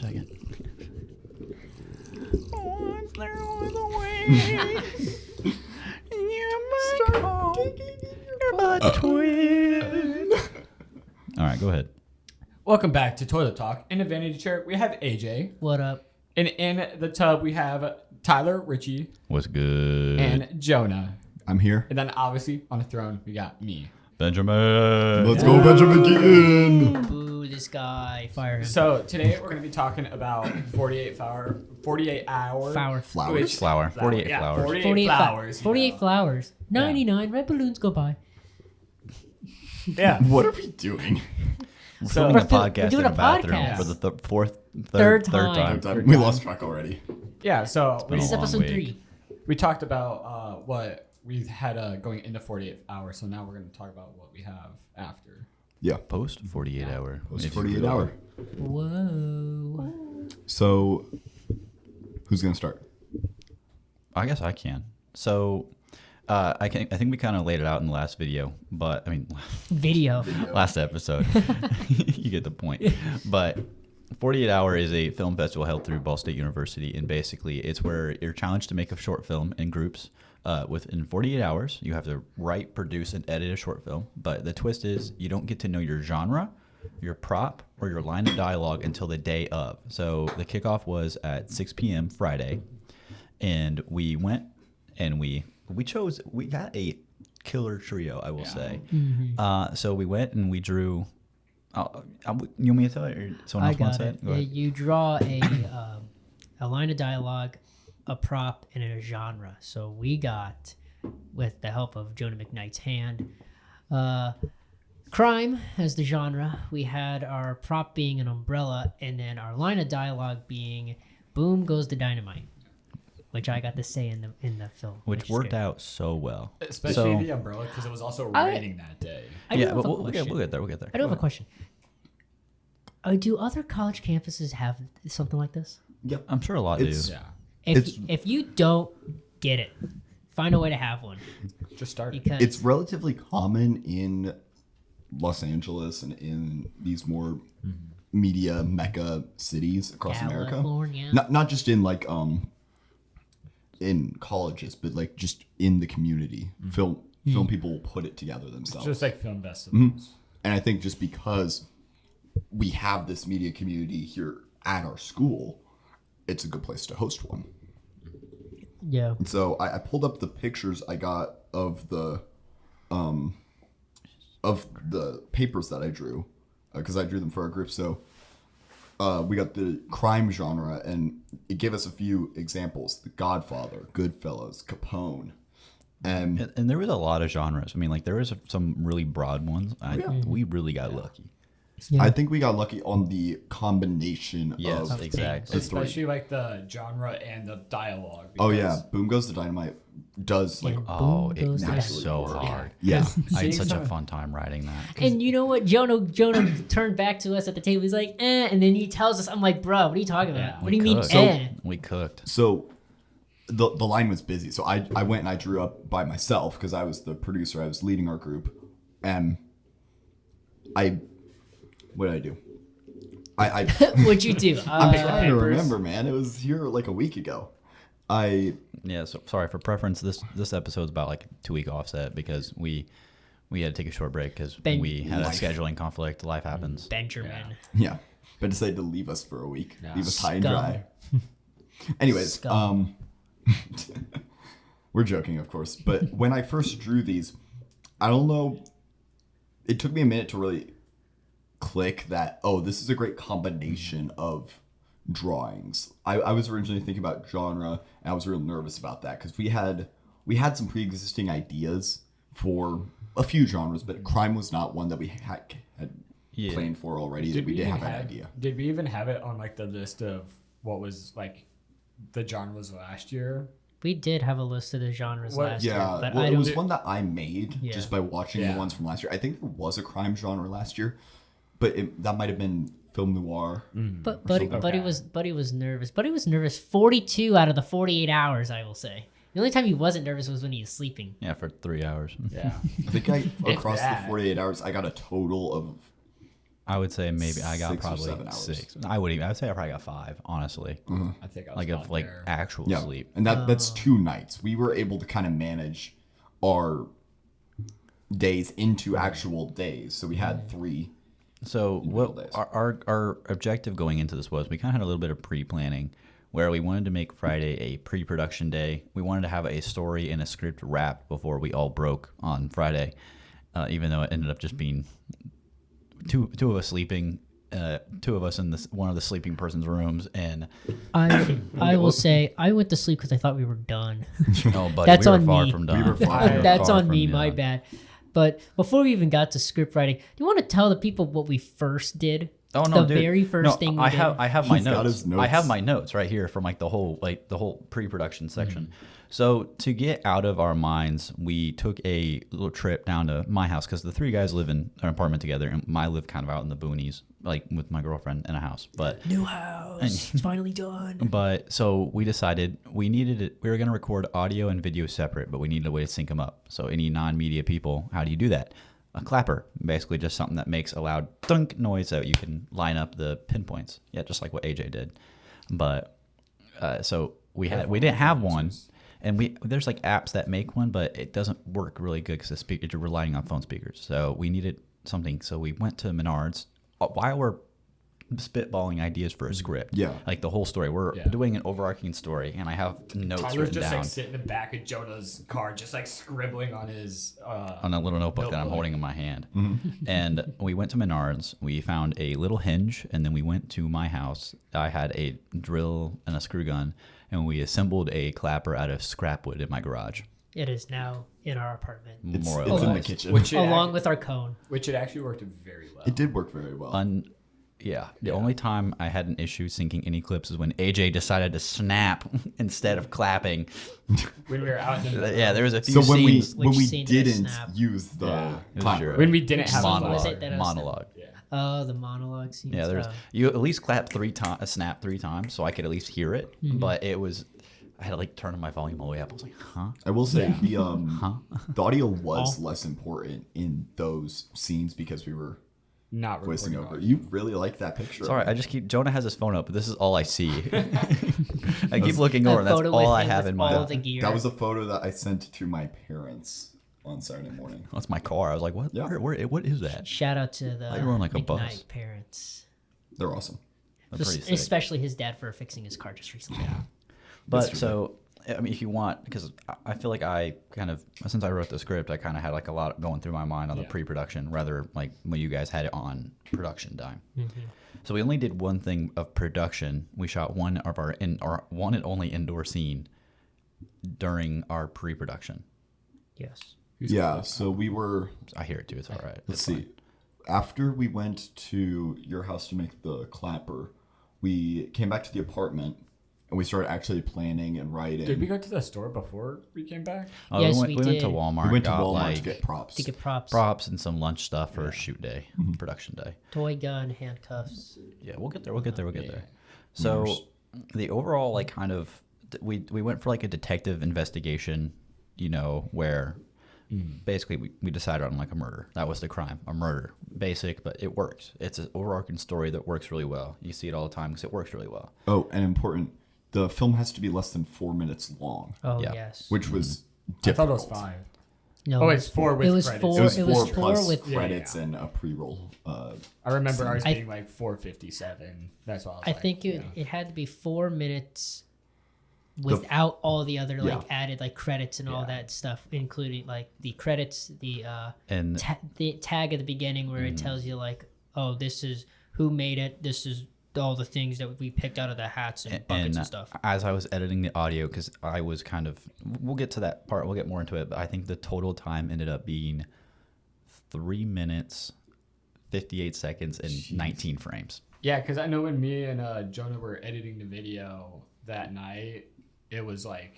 second. Once there was a way. You might call your butt twin. All right, go ahead. Welcome back to Toilet Talk. In the vanity chair, we have AJ. What up? And in the tub, we have Tyler, Richie, What's good? and Jonah. I'm here. And then obviously on the throne, we got me. Benjamin. Let's go, Benjamin Keaton. Boo, this guy. Fire him. So today we're going to be talking about 48 hour. Flower. Flowers. Which- Flower. 48 yeah, flowers. 48 flowers. 48 flowers. Yeah. 99 red balloons go by. Yeah. What are we doing? We're So- filming a We're podcast doing in a a bathroom podcast. for the Third third time. time. We lost track already. Yeah. So been This a is long episode week. 3. we talked about what we had going into 48 hours. So now we're going to talk about what we have after. Yeah. Post 48 hour. Post If you 48 will. hour. Whoa. So, who's going to start? I guess I can. So, I think we kind of laid it out in the last video, but I mean, Video. last episode. You get the point. But 48 Hour is a film festival held through Ball State University, and basically it's where you're challenged to make a short film in groups. Within 48 hours, you have to write, produce, and edit a short film. But the twist is you don't get to know your genre, your prop, or your line of dialogue until the day of. So the kickoff was at 6 p.m. Friday, and we went and we got a killer trio, I will say. So we went and we drew. You want me to tell it, or someone I else wants got to it. say it? Go ahead. You draw a line of dialogue, a prop, and a genre. So we got, with the help of Jonah McKnight's hand, crime as the genre. We had our prop being an umbrella, and then our line of dialogue being "Boom goes the dynamite," which I got to say in the film, Which is worked good. out so well. Especially the umbrella because it was also raining that day. I do Yeah, have but a we'll question. get there. We'll get there. I do have a question. Do other college campuses have something like this? Yep. I'm sure a lot do. It's- Yeah. If you don't get it, find a way to have one. Just start. Because It's relatively common in Los Angeles and in these more media mecca cities across America. California. Not just in like in colleges, but like just in the community. Film people will put it together themselves. Just like film festivals. And I think just because we have this media community here at our school, it's a good place to host one. Yeah. And so I pulled up the pictures I got of the papers that I drew, because I drew them for our group. So we got the crime genre, and it gave us a few examples: The Godfather, Goodfellas, Capone, and And there was a lot of genres. I mean, like there was some really broad ones. We really got lucky. Yeah. I think we got lucky on the combination Yes, of exactly. the three. Especially like the genre and the dialogue. Oh because- yeah, Boom Goes the Dynamite does like Yeah. Oh, Boom it goes was the so dynamite. hard. yeah. I had Seeing such a some- fun time writing that. And you know what? Jonah turned back to us at the table. He's like, and then he tells us, I'm like, bro, what are you talking about? Yeah. What do you mean, cooked. We cooked. So the line was busy. So I went and I drew up by myself because I was the producer. I was leading our group. And what did I do? What'd you do? I'm trying to papers. remember, man. It was here like a week ago. Yeah. So sorry for preference. This episode's about like 2-week offset because we had to take a short break because Ben- we had a Life. scheduling conflict. Life happens. Benjamin. Yeah. But decided to leave us for a week. Yeah. Leave us high and Scum. dry. Anyways, Scum. we're joking, of course. But when I first drew these, I don't know. It took me a minute to really click that, oh, this is a great combination of drawings. I was originally thinking about genre, and I was real nervous about that because we had some pre-existing ideas for a few genres, but crime was not one that we had Yeah. planned for already. We did have an idea. Did we even have it on like the list of what was like the genres last year? We did have a list of the genres last year, Yeah, but well, I it don't. was one that I made Yeah. just by watching Yeah. the ones from last year. I think there was a crime genre last year, but that might have been film noir. But Buddy Okay. was nervous. Buddy was nervous 42 out of the 48 hours, I will say. The only time he wasn't nervous was when he was sleeping. Yeah, for 3 hours. Yeah. I think across the that. 48 hours, I got a total of, I would say maybe I got 6 or probably 7 hours. 6. I would say I probably got 5, honestly. I think I was Like about of like there. actual Yeah, sleep. and that's 2 nights. We were able to kind of manage our days into actual days, so we had 3. So middle what days. our objective going into this was we kind of had a little bit of pre-planning where we wanted to make Friday a pre-production day. We wanted to have a story and a script wrapped before we all broke on Friday, even though it ended up just being two of us sleeping, 2 of us in one of the sleeping person's rooms, and I will say I went to sleep because I thought we were done. oh, buddy, That's we were on far me. from done. We were far We were That's far on from me, my done. bad. But before we even got to script writing, do you want to tell the people what we first did? Oh no, the dude. very first thing we I did. have my He's got notes. his notes. I have my notes right here from like the whole pre-production section. So to get out of our minds, we took a little trip down to my house because the 3 guys live in an apartment together, and I live kind of out in the boonies, like with my girlfriend in a house. But New house. It's finally done. but so we decided we were going to record audio and video separate, but we needed a way to sync them up. So any non-media people, how do you do that? A clapper, basically just something that makes a loud thunk noise so you can line up the pinpoints. Yeah, just like what AJ did. But so we didn't have one, and there's like apps that make one, but it doesn't work really good because you're relying on phone speakers. So we needed something. So we went to Menards while we're spitballing ideas for a script. Yeah. Like the whole story. We're doing an overarching story, and I have notes Tyler's written just down like sitting in the back of Jonah's car, just like scribbling on his on a little notebook that I'm Notebook. holding in my hand. And we went to Menards. We found a little hinge, and then we went to my house. I had a drill and a screw gun, and we assembled a clapper out of scrap wood in my garage. It is now in our apartment, It's More or in the less. kitchen. which it along with our cone. which it actually worked very well. It did work very well. Yeah. The only time I had an issue syncing any clips is when AJ decided to snap instead of clapping. When we were out in the Yeah, there was a few so scenes. when Which we scene did it didn't snap? use the It was clapper, your- when we didn't have scene a was bar. it that I was monologue. Yeah. Oh, the monologue scenes. Yeah, there's you at least clap 3 times, snap 3 times, so I could at least hear it. But it was, I had to like turn my volume all the way up. I was like, huh? I will say the audio was less important in those scenes because we were Not voicing recording over. audio. You really like that picture. Sorry, I just keep. Jonah has his phone up, but this is all I see. I keep looking A over. That's photo all with I him have with in all my. the gear. That was a photo that I sent to my parents on Saturday morning. That's my car. I was like, what? Yeah. what is that? Shout out to the Like run like a bus. McKnight parents. They're awesome. They're pretty sick. Especially his dad for fixing his car just recently. But so, I mean, if you want, because I feel like I kind of, since I wrote the script, I kind of had like a lot going through my mind on the pre-production, rather like when you guys had it on production time. So we only did one thing of production. We shot one of our one and only indoor scene during our pre-production. Yes. Yeah, so we were, I hear it too. It's all right. let's It's see. fine. After we went to your house to make the clapper, we came back to the apartment and we started actually planning and writing. Did we go to the store before we came back? Oh, Yes, we went to did. Walmart. we went to got, Walmart like, to get props. To get props. props and some lunch stuff for shoot day, production day. Toy gun, handcuffs. Yeah, we'll get there. We'll get there. So the overall like kind of we went for like a detective investigation, you know, where basically we decided on like a murder. That was the crime, a murder. Basic, but it works. It's an overarching story that works really well. You see it all the time because it works really well. Oh, and important, the film has to be less than 4 minutes long, Oh Yeah. yes. which was I thought difficult. it was 5. No. Oh, it's 4 with it was credits. four. It was It 4 was 4 plus with credits and a pre-roll. I remember ours I- being like 4:57. That's why I was I like, think it had to be 4 minutes without all the other like added like credits and all that stuff, including like the credits, the And the tag at the beginning where it tells you like, oh, this is who made it. This is all the things that we picked out of the hats and buckets and stuff. as I was editing the audio, because I was kind of, we'll get to that part. We'll get more into it, but I think the total time ended up being 3 minutes, 58 seconds, and 19 frames. Yeah, because I know when me and Jonah were editing the video that night, it was like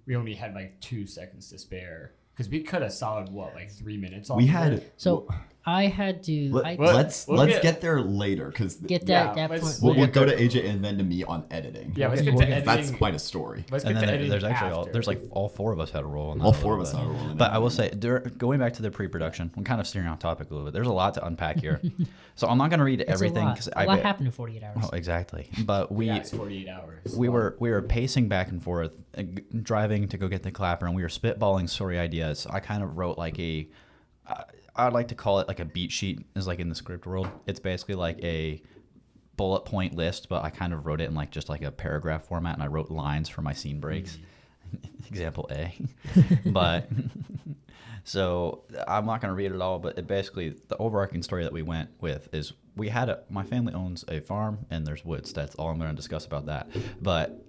we only had like 2 seconds to spare because we cut a solid like 3 minutes off. We of had it. So I had to. Let's we'll get there later because get Yeah, that let's- point. we'll get go there. to AJ and then to me on editing. Yeah, let's get We'll to get- editing. That's quite a story. Let's And get to then editing there's actually after. there's like all four of us had a role in that. All a four of little us bit. had a role in But I will editing. say, going back to the pre-production, I'm kind of steering off topic a little bit. There's a lot to unpack here, so I'm not going to read It's everything a lot. because A lot happened in 48 hours. Oh, exactly. But Yeah, it's 48 hours. we were pacing back and forth, driving to go get the clapper, and we were spitballing story ideas. I kind of wrote like I'd like to call it like a beat sheet, is like in the script world. It's basically like a bullet point list, but I kind of wrote it in like just like a paragraph format, and I wrote lines for my scene breaks. Example A. But so I'm not going to read it all, but it basically the overarching story that we went with is my family owns a farm and there's woods. That's all I'm going to discuss about that. But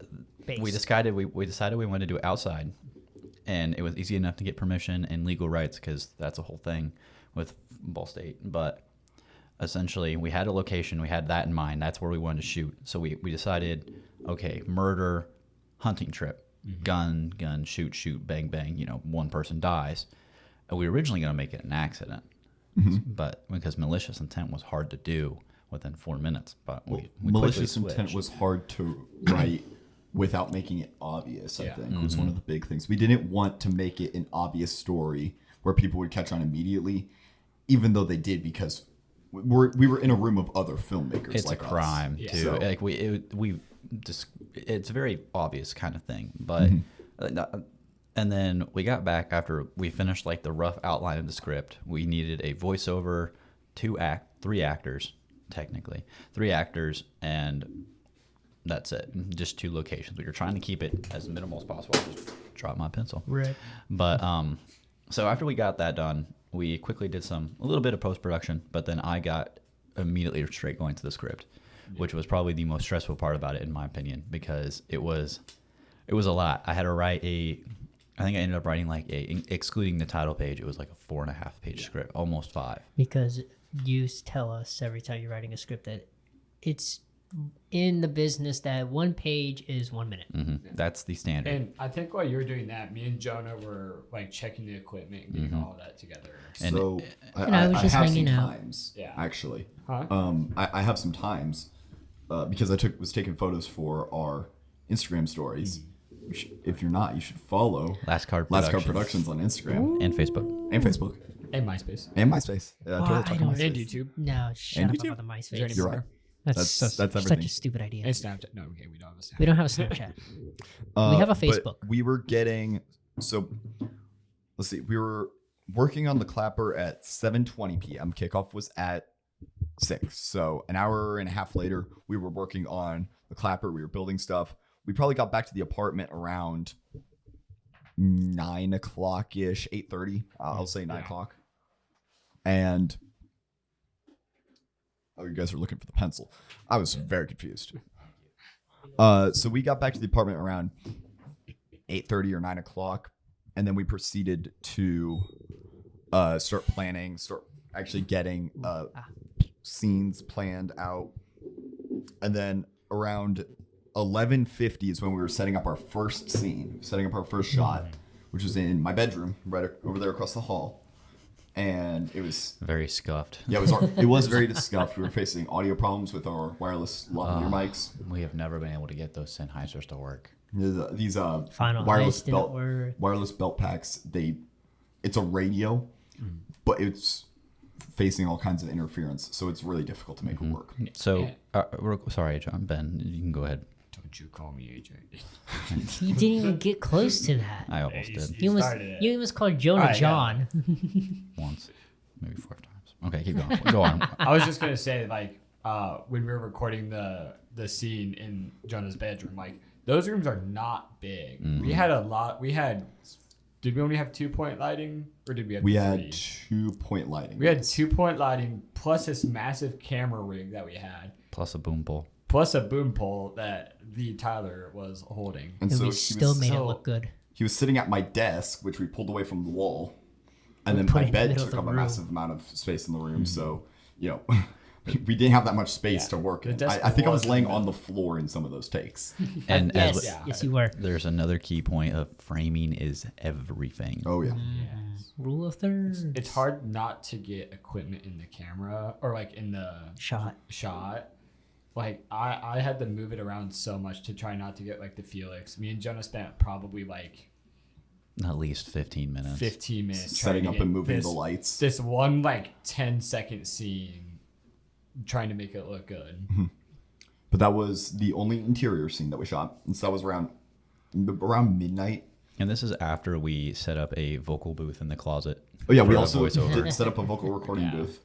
we decided we wanted to do it outside, and it was easy enough to get permission and legal rights because that's a whole thing with Ball State. But essentially, we had a location, we had that in mind. That's where we wanted to shoot. So we decided, okay, murder, hunting trip, gun, shoot, bang, bang. One person dies. And we were originally going to make it an accident, but because malicious intent was hard to do within 4 minutes, but we Malicious quickly intent switched. was hard to write without making it obvious. I Yeah. think was one of the big things. We didn't want to make it an obvious story where people would catch on immediately, even though they did because we were in a room of other filmmakers. It's like a us. crime Yeah. too. So- Like we just it's a very obvious kind of thing. But and then we got back after we finished like the rough outline of the script. We needed a voiceover, 3 actors technically, 3 actors, and that's it. Just 2 locations. We were trying to keep it as minimal as possible. I just dropped my pencil. Right. But so after we got that done, we quickly did a little bit of post production. But then I got immediately straight going to the script, which was probably the most stressful part about it, in my opinion, because it was a lot. I had to write I think I ended up writing excluding the title page, it was like a 4.5 page script, almost 5. Because you tell us every time you're writing a script that it's in the business that 1 page is 1 minute. That's the standard. And I think while you were doing that, me and Jonah were like checking the equipment and getting all that together. And- So And I was just have hanging some out. times, Yeah. actually. Huh? I have some times because I was taking photos for our Instagram stories. If you're not, you should follow Last Card Productions on Instagram and Facebook. and Facebook And MySpace. and MySpace. Well, Total I Talk don't- on And MySpace. YouTube. No, shut And up YouTube? about the Is there any MySpace. You're more? right. That's That's such everything. a stupid idea. And Snapchat. No, okay, we don't have a Snapchat. We don't have a Snapchat. We have a But Facebook. we were getting let's see. We were working on the clapper at 7:20 p.m. Kickoff was at 6. So an hour and a half later, we were working on the clapper. We were building stuff. We probably got back to the apartment around 9 o'clock ish, 8:30. I'll say 9 o'clock. And oh, you guys are looking for the pencil. I was very confused. So we got back to the apartment around 8:30 or 9 o'clock, and then we proceeded to start actually getting scenes planned out. And then around 11:50 is when we were setting up our first scene, setting up our first shot, which was in my bedroom right over there across the hall. And it was Very scuffed. it was very scuffed. We were facing audio problems with our wireless lavalier mics. We have never been able to get those Sennheisers to work. These Final wireless Heist didn't belt work. wireless belt packs. It's a radio, but it's facing all kinds of interference, so it's really difficult to make it work. So, sorry, John, Ben, you can go ahead. Don't you call me AJ. You didn't even get close to that. I almost did You almost, started it. you almost called Jonah Alright, yeah. John. once, maybe 4 times. Okay, keep going. Go on. I was just gonna say, like, when we were recording the scene in Jonah's bedroom, like those rooms are not big. We had a lot. Did we only have 2-point lighting, or did we have? We 3? had 2-point lighting. We had 2-point lighting plus this massive camera rig that we had, Plus a boom pole. plus a boom pole that the Tyler was holding. and And so we still made it so- look good. he was sitting at my desk, which we pulled away from the wall, and We then put my it in the bed middle of took the up a room. massive amount of space in the room. So we didn't have that much space Yeah. to work The in. desk I think I was was in laying the on middle. the floor in some of those takes. And Yes, as Yeah. yes, you were. there's another key point of framing is everything. Oh yeah. Yes. Rule of thirds. It's hard not to get equipment in the camera or like in the Shot. Like I had to move it around so much to try not to get like the Felix. Me and Jonah spent probably like At least 15 minutes. 15 minutes Setting trying to up get and moving this, the lights. This one like 10-second scene, trying to make it look good. But that was the only interior scene that we shot. And so that was around midnight. And this is after we set up a vocal booth in the closet. Oh yeah, we for a also voiceover. did set up a vocal recording Yeah. booth.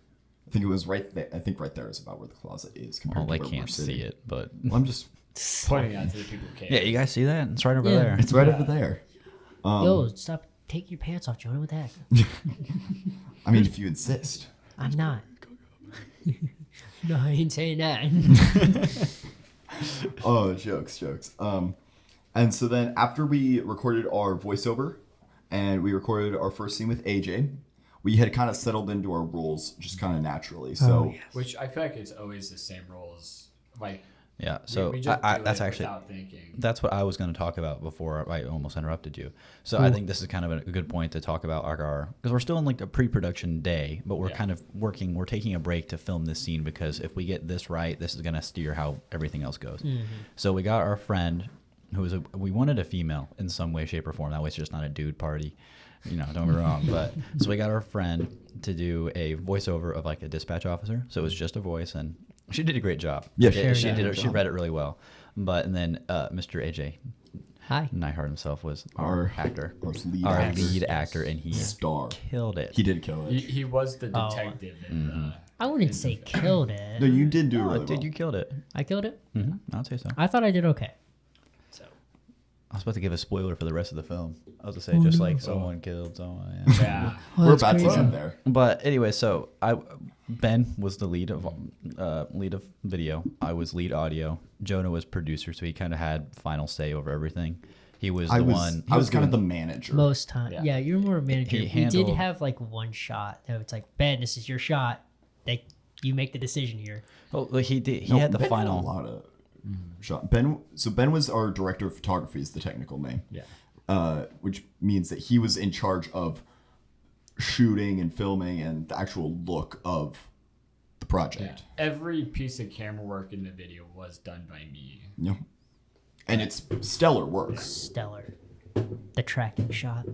I think it was right there. I think right there is about where the closet is compared Well, they to where can't we're see sitting. it, but Well, I'm just. Pointing out to the people who can't. yeah, you guys see that? It's right over Yeah. there. It's right over there. Yo, stop. Take your pants off, Jonah. What the heck? I mean, if you insist. I'm not. No, I ain't saying that. Oh, jokes. And so then after we recorded our voiceover and we recorded our first scene with AJ, we had kind of settled into our roles just kind of naturally. So Which I feel like it's always the same roles. Like Yeah, so we just I, do that's it actually without thinking. that's what I was going to talk about before I almost interrupted you. So I think this is kind of a good point to talk about our because we're still in like a pre-production day, but we're Yeah. kind of working. We're taking a break to film this scene because if we get this right, this is going to steer how everything else goes. So we got our friend who was we wanted a female in some way, shape, or form. That way, it's just not a dude party. You know, don't get me wrong. But so we got our friend to do a voiceover of like a dispatch officer. So it was just a voice, and she did a great job. Yeah, she she did. did a She job. read it really well. But and then Mr. AJ Hi. Nyhart himself was our actor, our lead our actor. lead actor, and he Star. killed it. He did kill it. He was the Oh. detective in the. I wouldn't say killed it. No, you did do Oh, really dude, well. you killed it. I killed it. I'd say so. I thought I did okay. So I was about to give a spoiler for the rest of the film. I was to say just like someone killed someone. Yeah. Yeah. We're about to get there. But anyway, so Ben was the lead of video. I was lead audio. Jonah was producer, so he kind of had final say over everything. He was I the was, one. I was kind of the manager. most time, Yeah. yeah, you're more a manager. He We did handled- have like one shot. That it's like Ben, this is your shot. That you make the decision here. Oh, like he did. He No, had the Ben final. a lot of shot. Ben was our director of photography, is the technical name. Yeah. Which means that he was in charge of shooting and filming and the actual look of the Yeah. project. Every piece of camera work in the video was done by me. Yeah. And it's stellar work. Stellar. The tracking shot.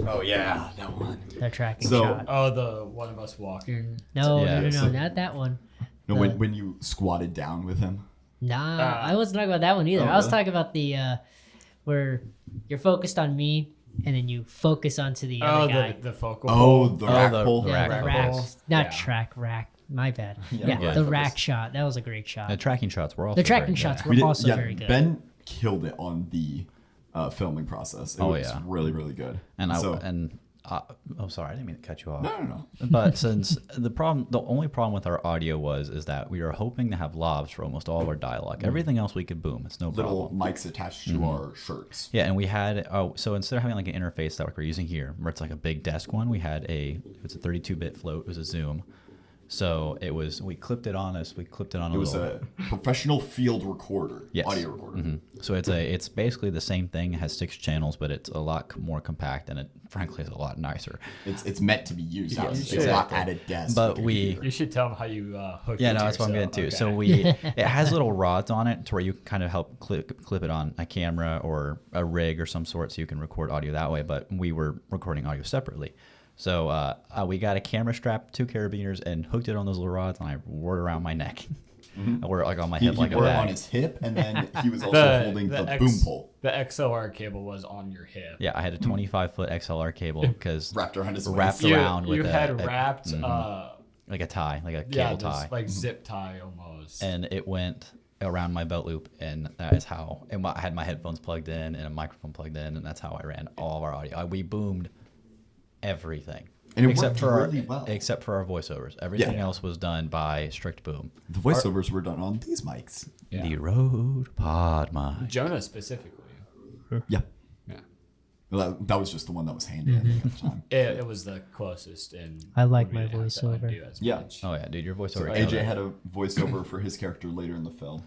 Oh yeah, that one. The tracking So- shot. Oh, the one of us walking. No, Yeah, no, so- not that one. No, when you squatted down with him. Nah, Ah. I wasn't talking about that one either. Oh, I was really? talking about the where you're focused on me and then you focus onto the Oh, other guy. the focal. Oh, pole. the Oh, rack the pole. Yeah, rack rack, pole. not Yeah. track rack. My bad. Yeah, Yeah, yeah. the rack shot. That was a great shot. The tracking shots were also The tracking very good. shots were We did, also yeah, very good. Ben killed it on the filming process. It Oh, was yeah. really, really good. And so, sorry, I didn't mean to cut you off. no. But since the only problem with our audio is that we were hoping to have lavs for almost all of our dialogue. Everything else we could boom. It's no Little problem. mics attached to our shirts. Yeah, and we had so instead of having like an interface that we're using here, where it's like a big desk one, we had it's a 32-bit float. It was a Zoom. So we clipped it on us. We clipped it on It was little. a professional field recorder, Yes. audio recorder. So it's basically the same thing. It has 6 channels, but it's a lot more compact, and it frankly is a lot nicer. It's meant to be used. Yeah, it's you not should. at a desk. But with a we computer. You should tell them how you hook. Yeah, it no, to that's what I'm yourself. getting to. Okay. So it has little rods on it to where you can kind of help clip it on a camera or a rig or some sort, so you can record audio that way. But we were recording audio separately. So we got a camera strap, 2 carabiners, and hooked it on those little rods, and I wore it around my neck. I wore it like on my he hip like a wore it bag. on his hip, and then he was also holding the boom pole The XLR cable was on your hip. Yeah, I had a 25-foot XLR cable because wrapped around his wrapped waist. around with you a- had a- wrapped. like a tie, like a Yeah, cable this, tie, like zip tie almost. and it went around my belt loop, and that is how. And I had my headphones plugged in and a microphone plugged in, and that's how I ran all of our audio. We boomed everything. And it except worked for really our, well. except for our voiceovers. Everything Yeah. else was done by strict boom. The voiceovers were done on these mics. Yeah. The Rode Pod mic. Jonah specifically. Yeah. Yeah. That was just the one that was handy I think, at the time. It was the closest, and I like we my didn't have to voiceover. undo as Yeah. much. Oh yeah, dude, your voiceover. So killed AJ it. had a voiceover for his character later in the film,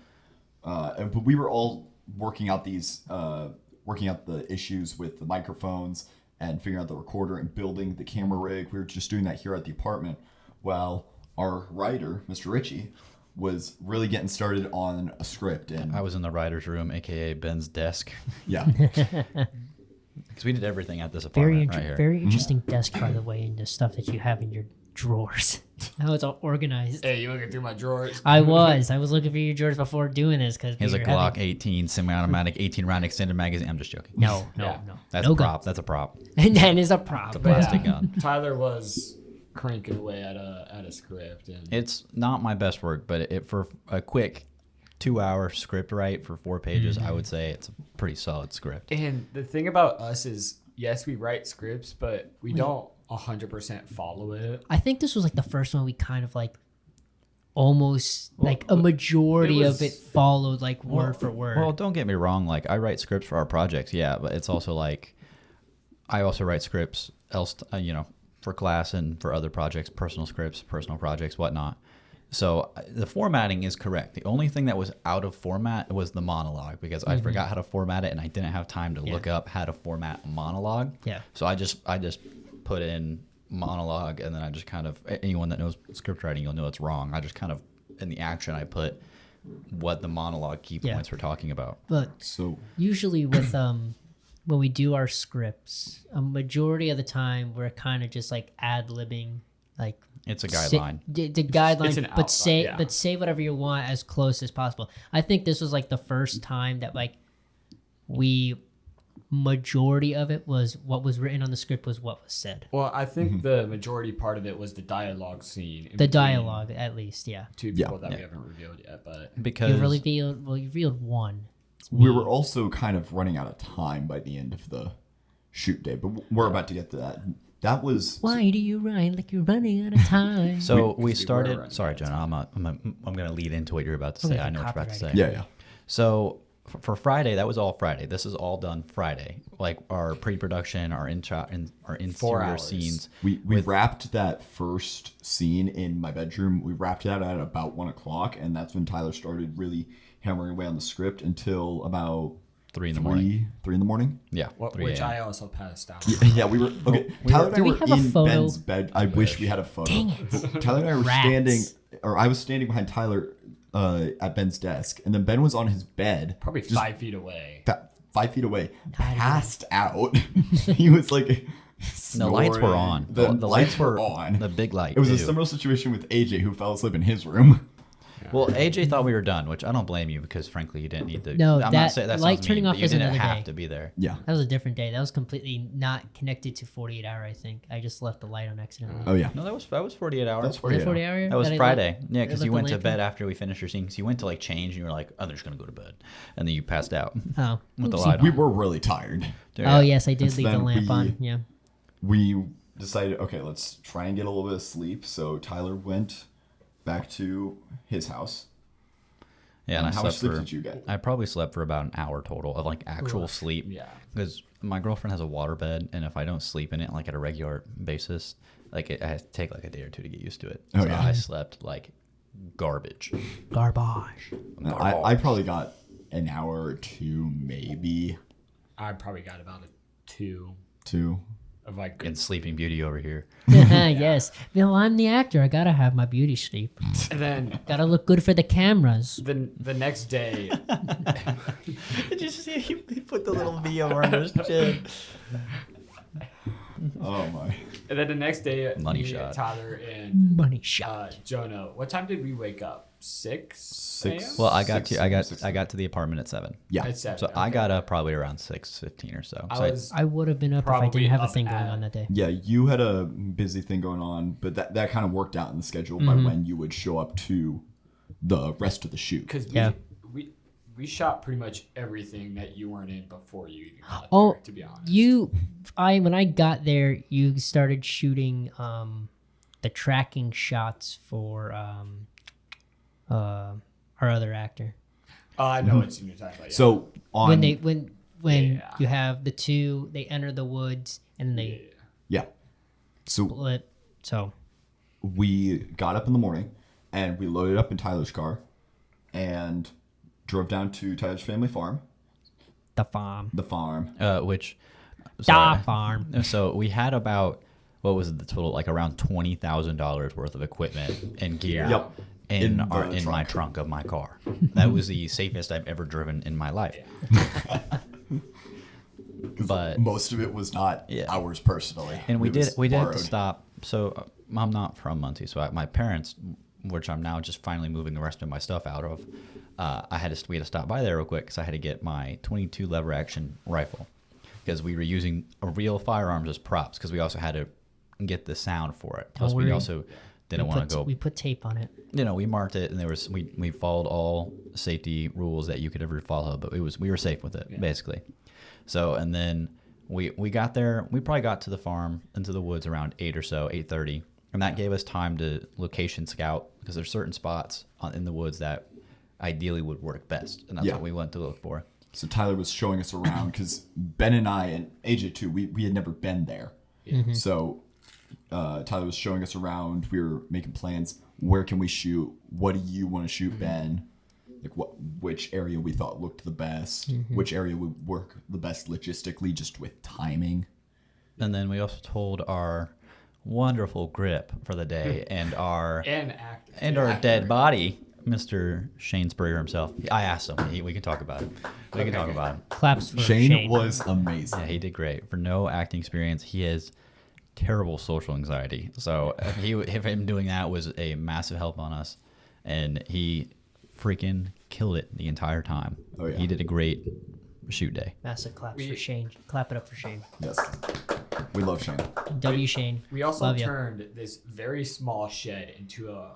but we were all working out the issues with the microphones and figuring out the recorder and building the camera rig. We were just doing that here at the apartment, while our writer, Mr. Ritchie, was really getting started on a script. And I was in the writer's room, aka Ben's desk, yeah, because we did everything at this Very, apartment right here. very interesting desk, by the way, and the stuff that you have in your drawers. How it's all organized. Hey, you looking through my drawers? I was looking for your drawers before doing this because He has a Glock 18 semi-automatic 18-round extended magazine. I'm just joking. No, Yeah. That's no a prop. guns. That's a prop. And that is a prop. It's a plastic gun. Tyler was cranking away at a script, and It's not my best work, but for a quick 2-hour script write for 4 pages, I would say it's a pretty solid script. and the thing about us is, yes, we write scripts, but we don't 100% follow it. I think this was like the first one we kind of like almost like a majority it of was- it followed like word for word. Well, don't get me wrong. Like, I write scripts for our projects, yeah, but it's also like I also write scripts for class and for other projects, personal scripts, personal projects, whatnot. So the formatting is correct. The only thing that was out of format was the monologue because I forgot how to format it and I didn't have time to look up how to format a monologue. Yeah. So I just put in monologue and then I just kind of, anyone that knows script writing, you'll know it's wrong. I just kind of, in the action, I put what the monologue key Yeah. points we're talking about. But so usually with when we do our scripts, a majority of the time we're kind of just like ad-libbing, like It's a guideline. the guideline, It's an but outline, yeah. say whatever you want as close as possible. I think this was like the first time that like majority of it was what was written on the script was what was said. Well, I think the majority part of it was the dialogue scene. in The between dialogue, at least, yeah. Two people that we haven't revealed yet, but Because You revealed one. we were also kind of running out of time by the end of the shoot day, but we're about to get to that. That was Why do you run like you're running out of time? So we we were started. running Sorry, out of Jonah. I'm going to lead into what you're about to Okay, say. I know what you're about to say. copyright. yeah. So for Friday, that was all Friday. This is all done Friday. Like our pre-production, our our 4 interior hours. scenes. We wrapped that first scene in my bedroom. We wrapped it out at about 1:00, and that's when Tyler started really hammering away on the script until about 3 in the morning. 3 in the morning. Yeah, 3 which a.m. I also passed out. Yeah, we were okay. Tyler and I Do we were have a in photo? Ben's bed. I wish we had a photo. Dang it. But Tyler and I were Rats. standing, or I was standing behind Tyler at Ben's desk, and then Ben was on his bed, Probably just 5 feet away. 5 feet away, passed out. He was like. The lights were snoring. on. The lights were on. The big light. It was a too. similar situation with AJ, who fell asleep in his room. Well, AJ thought we were done, which I don't blame you because frankly, you didn't need to. No, I'm that not saying that light sounds turning mean, off but you was didn't another have day. to be there. Yeah. That was a different day. That was completely not connected to 48 hour, I think. I just left the light on accidentally. Oh yeah. No, that was 48 hours. That's Was 48 it 48 hour? That was I Friday. left- Yeah, I because left you the went to lamp bed on? after we finished your scene. Because you went to like change, and you were like, "Oh, they're just gonna go to bed," and then you passed out Oh. with the Oopsie. light on. We were really tired. Oh, yes, I did And so leave the then lamp we- on. Yeah. We decided, okay, let's try and get a little bit of sleep. So Tyler went back to his house. Yeah, and I How much slept sleep for. did you get? I probably slept for about an hour total of like actual Oof. sleep. Yeah. Because my girlfriend has a water bed, and if I don't sleep in it like at a regular basis, like I have to take like a day or two to get used to it. Oh, So yeah. I slept like garbage. Garbage. I probably got an hour or two, maybe I probably got about a 2 two. of like And Sleeping Beauty over here. Yes. Well, I'm the actor. I gotta have my beauty sleep. and then Gotta look good for the cameras. the next day. Did you see he put the little V over his chin? Oh my. And then the next day, Money me, shot. Tyler and Money shot. Jonah. What time did we wake up? 6 Six. a.m.? Well, I got Six- I got to the apartment at 7. Yeah. At 7, So I okay. got up probably around 6:15 or so. I So was I would have been up if I Probably didn't have a up thing going at- on that day. Yeah, you had a busy thing going on, but that kind of worked out in the schedule by when you would show up to the rest of the shoot. because Yeah. we shot pretty much everything that you weren't in before you even got Oh, there, to be honest. When I got there, you started shooting the tracking shots for our other actor. I know what you're talking about. Yeah. So on When when Yeah. you have the two, they enter the woods and they Yeah. So split. So we got up in the morning and we loaded up in Tyler's car and drove down to Tyler's family farm, the farm, the farm. Which, the sorry. farm. So we had about, what was the total? Like around $20,000 worth of equipment and gear Yep. in In the my trunk. trunk of my car. That was the safest I've ever driven in my life. But Most of it was not Yeah. ours personally. and we It did was have to borrowed. stop. So I'm not from Muncie, so my parents, which I'm now just finally moving the rest of my stuff out of, we had to stop by there real quick because I had to get my 22 lever action rifle because we were using real firearms as props because we also had to get the sound for it. Plus, we worry. also didn't want to go. We put tape on it. We marked it and we followed all safety rules that you could ever follow, but we were safe with it basically. So and then we got there. We probably got to the farm into the woods around 8 or so, 8:30, and that gave us time to location scout because there's certain spots in the woods that ideally would work best, and that's Yeah. what we went to look for. So Tyler was showing us around because Ben and I and AJ too, we had never been there. So Tyler was showing us around. We were making plans. Where can we shoot? What do you want to shoot, Ben? Like which area we thought looked the best? Which area would work the best logistically, just with timing? And then we also told our wonderful grip for the day and our dead body, Mr. Shane Spurrier himself. I asked him. We can talk about it. We can talk about him. Claps for Shane was amazing. Yeah, he did great. For no acting experience, he has terrible social anxiety. So if him doing that was a massive help on us, and he freaking killed it the entire time. Oh, yeah. He did a great shoot day. Massive claps for Shane. Clap it up for Shane. Yes, we love Shane. W Shane. We also Love ya. turned this very small shed into a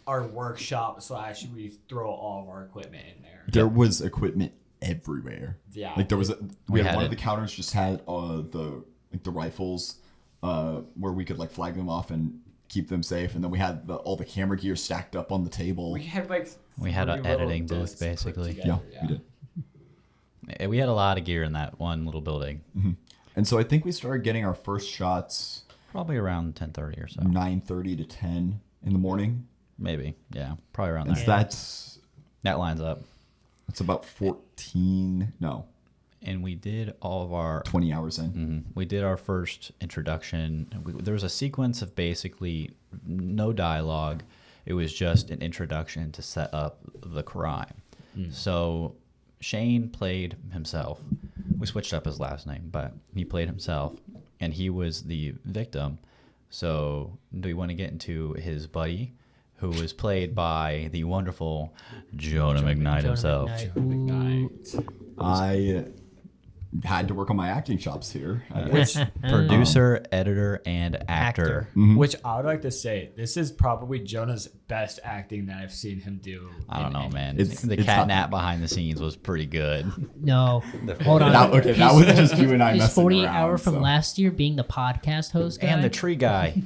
our workshop / we throw all of our equipment in there. There was equipment everywhere. Yeah. Like there was We had had one it. of the counters just had the rifles where we could like flag them off and keep them safe, and then we had all the camera gear stacked up on the table. We had We had an 3 little editing booths disc, put basically. together, we did. We had a lot of gear in that one little building. And so I think we started getting our first shots Probably around 10:30 or so. 9:30 to 10 in the morning. Maybe. Yeah. Probably around And there. that's That lines up. about And we did all of our 20 hours in. We did our first introduction. There was a sequence of basically no dialogue. It was just an introduction to set up the crime. So Shane played himself. We switched up his last name, but he played himself, and he was the victim. So do we want to get into his buddy, who was played by the wonderful Jonah McKnight himself? McKnight. Ooh. I had to work on my acting chops here. I guess. Which Producer, editor, and actor. which I would like to say, this is probably Jonah's best acting that I've seen him do. I don't know, man. It's- The it's catnap not- behind the scenes was pretty good. No. Hold on. That was just you and I His messing 48 around, hour from so. last year being the podcast host guy. And the tree guy.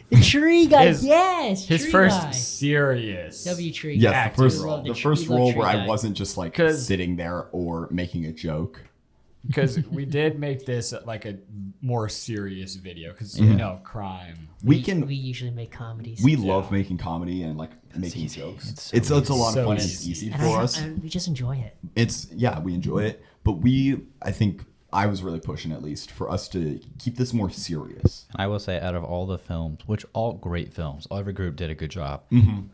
The tree guy. His- yes. His tree first guy. serious. W tree Yes, guy. acting the first role. Love the tree- first we love role tree where I guy. wasn't just like 'Cause- sitting there or making a joke. Because we did make this like a more serious video because you know crime. We We usually make comedies. we love making comedy and like making easy. jokes. It's It's so a lot of So fun. easy. It's easy and for us. we just enjoy it. We enjoy it, but I think I was really pushing at least for us to keep this more serious. I will say, out of all the films, which all great films, every group did a good job.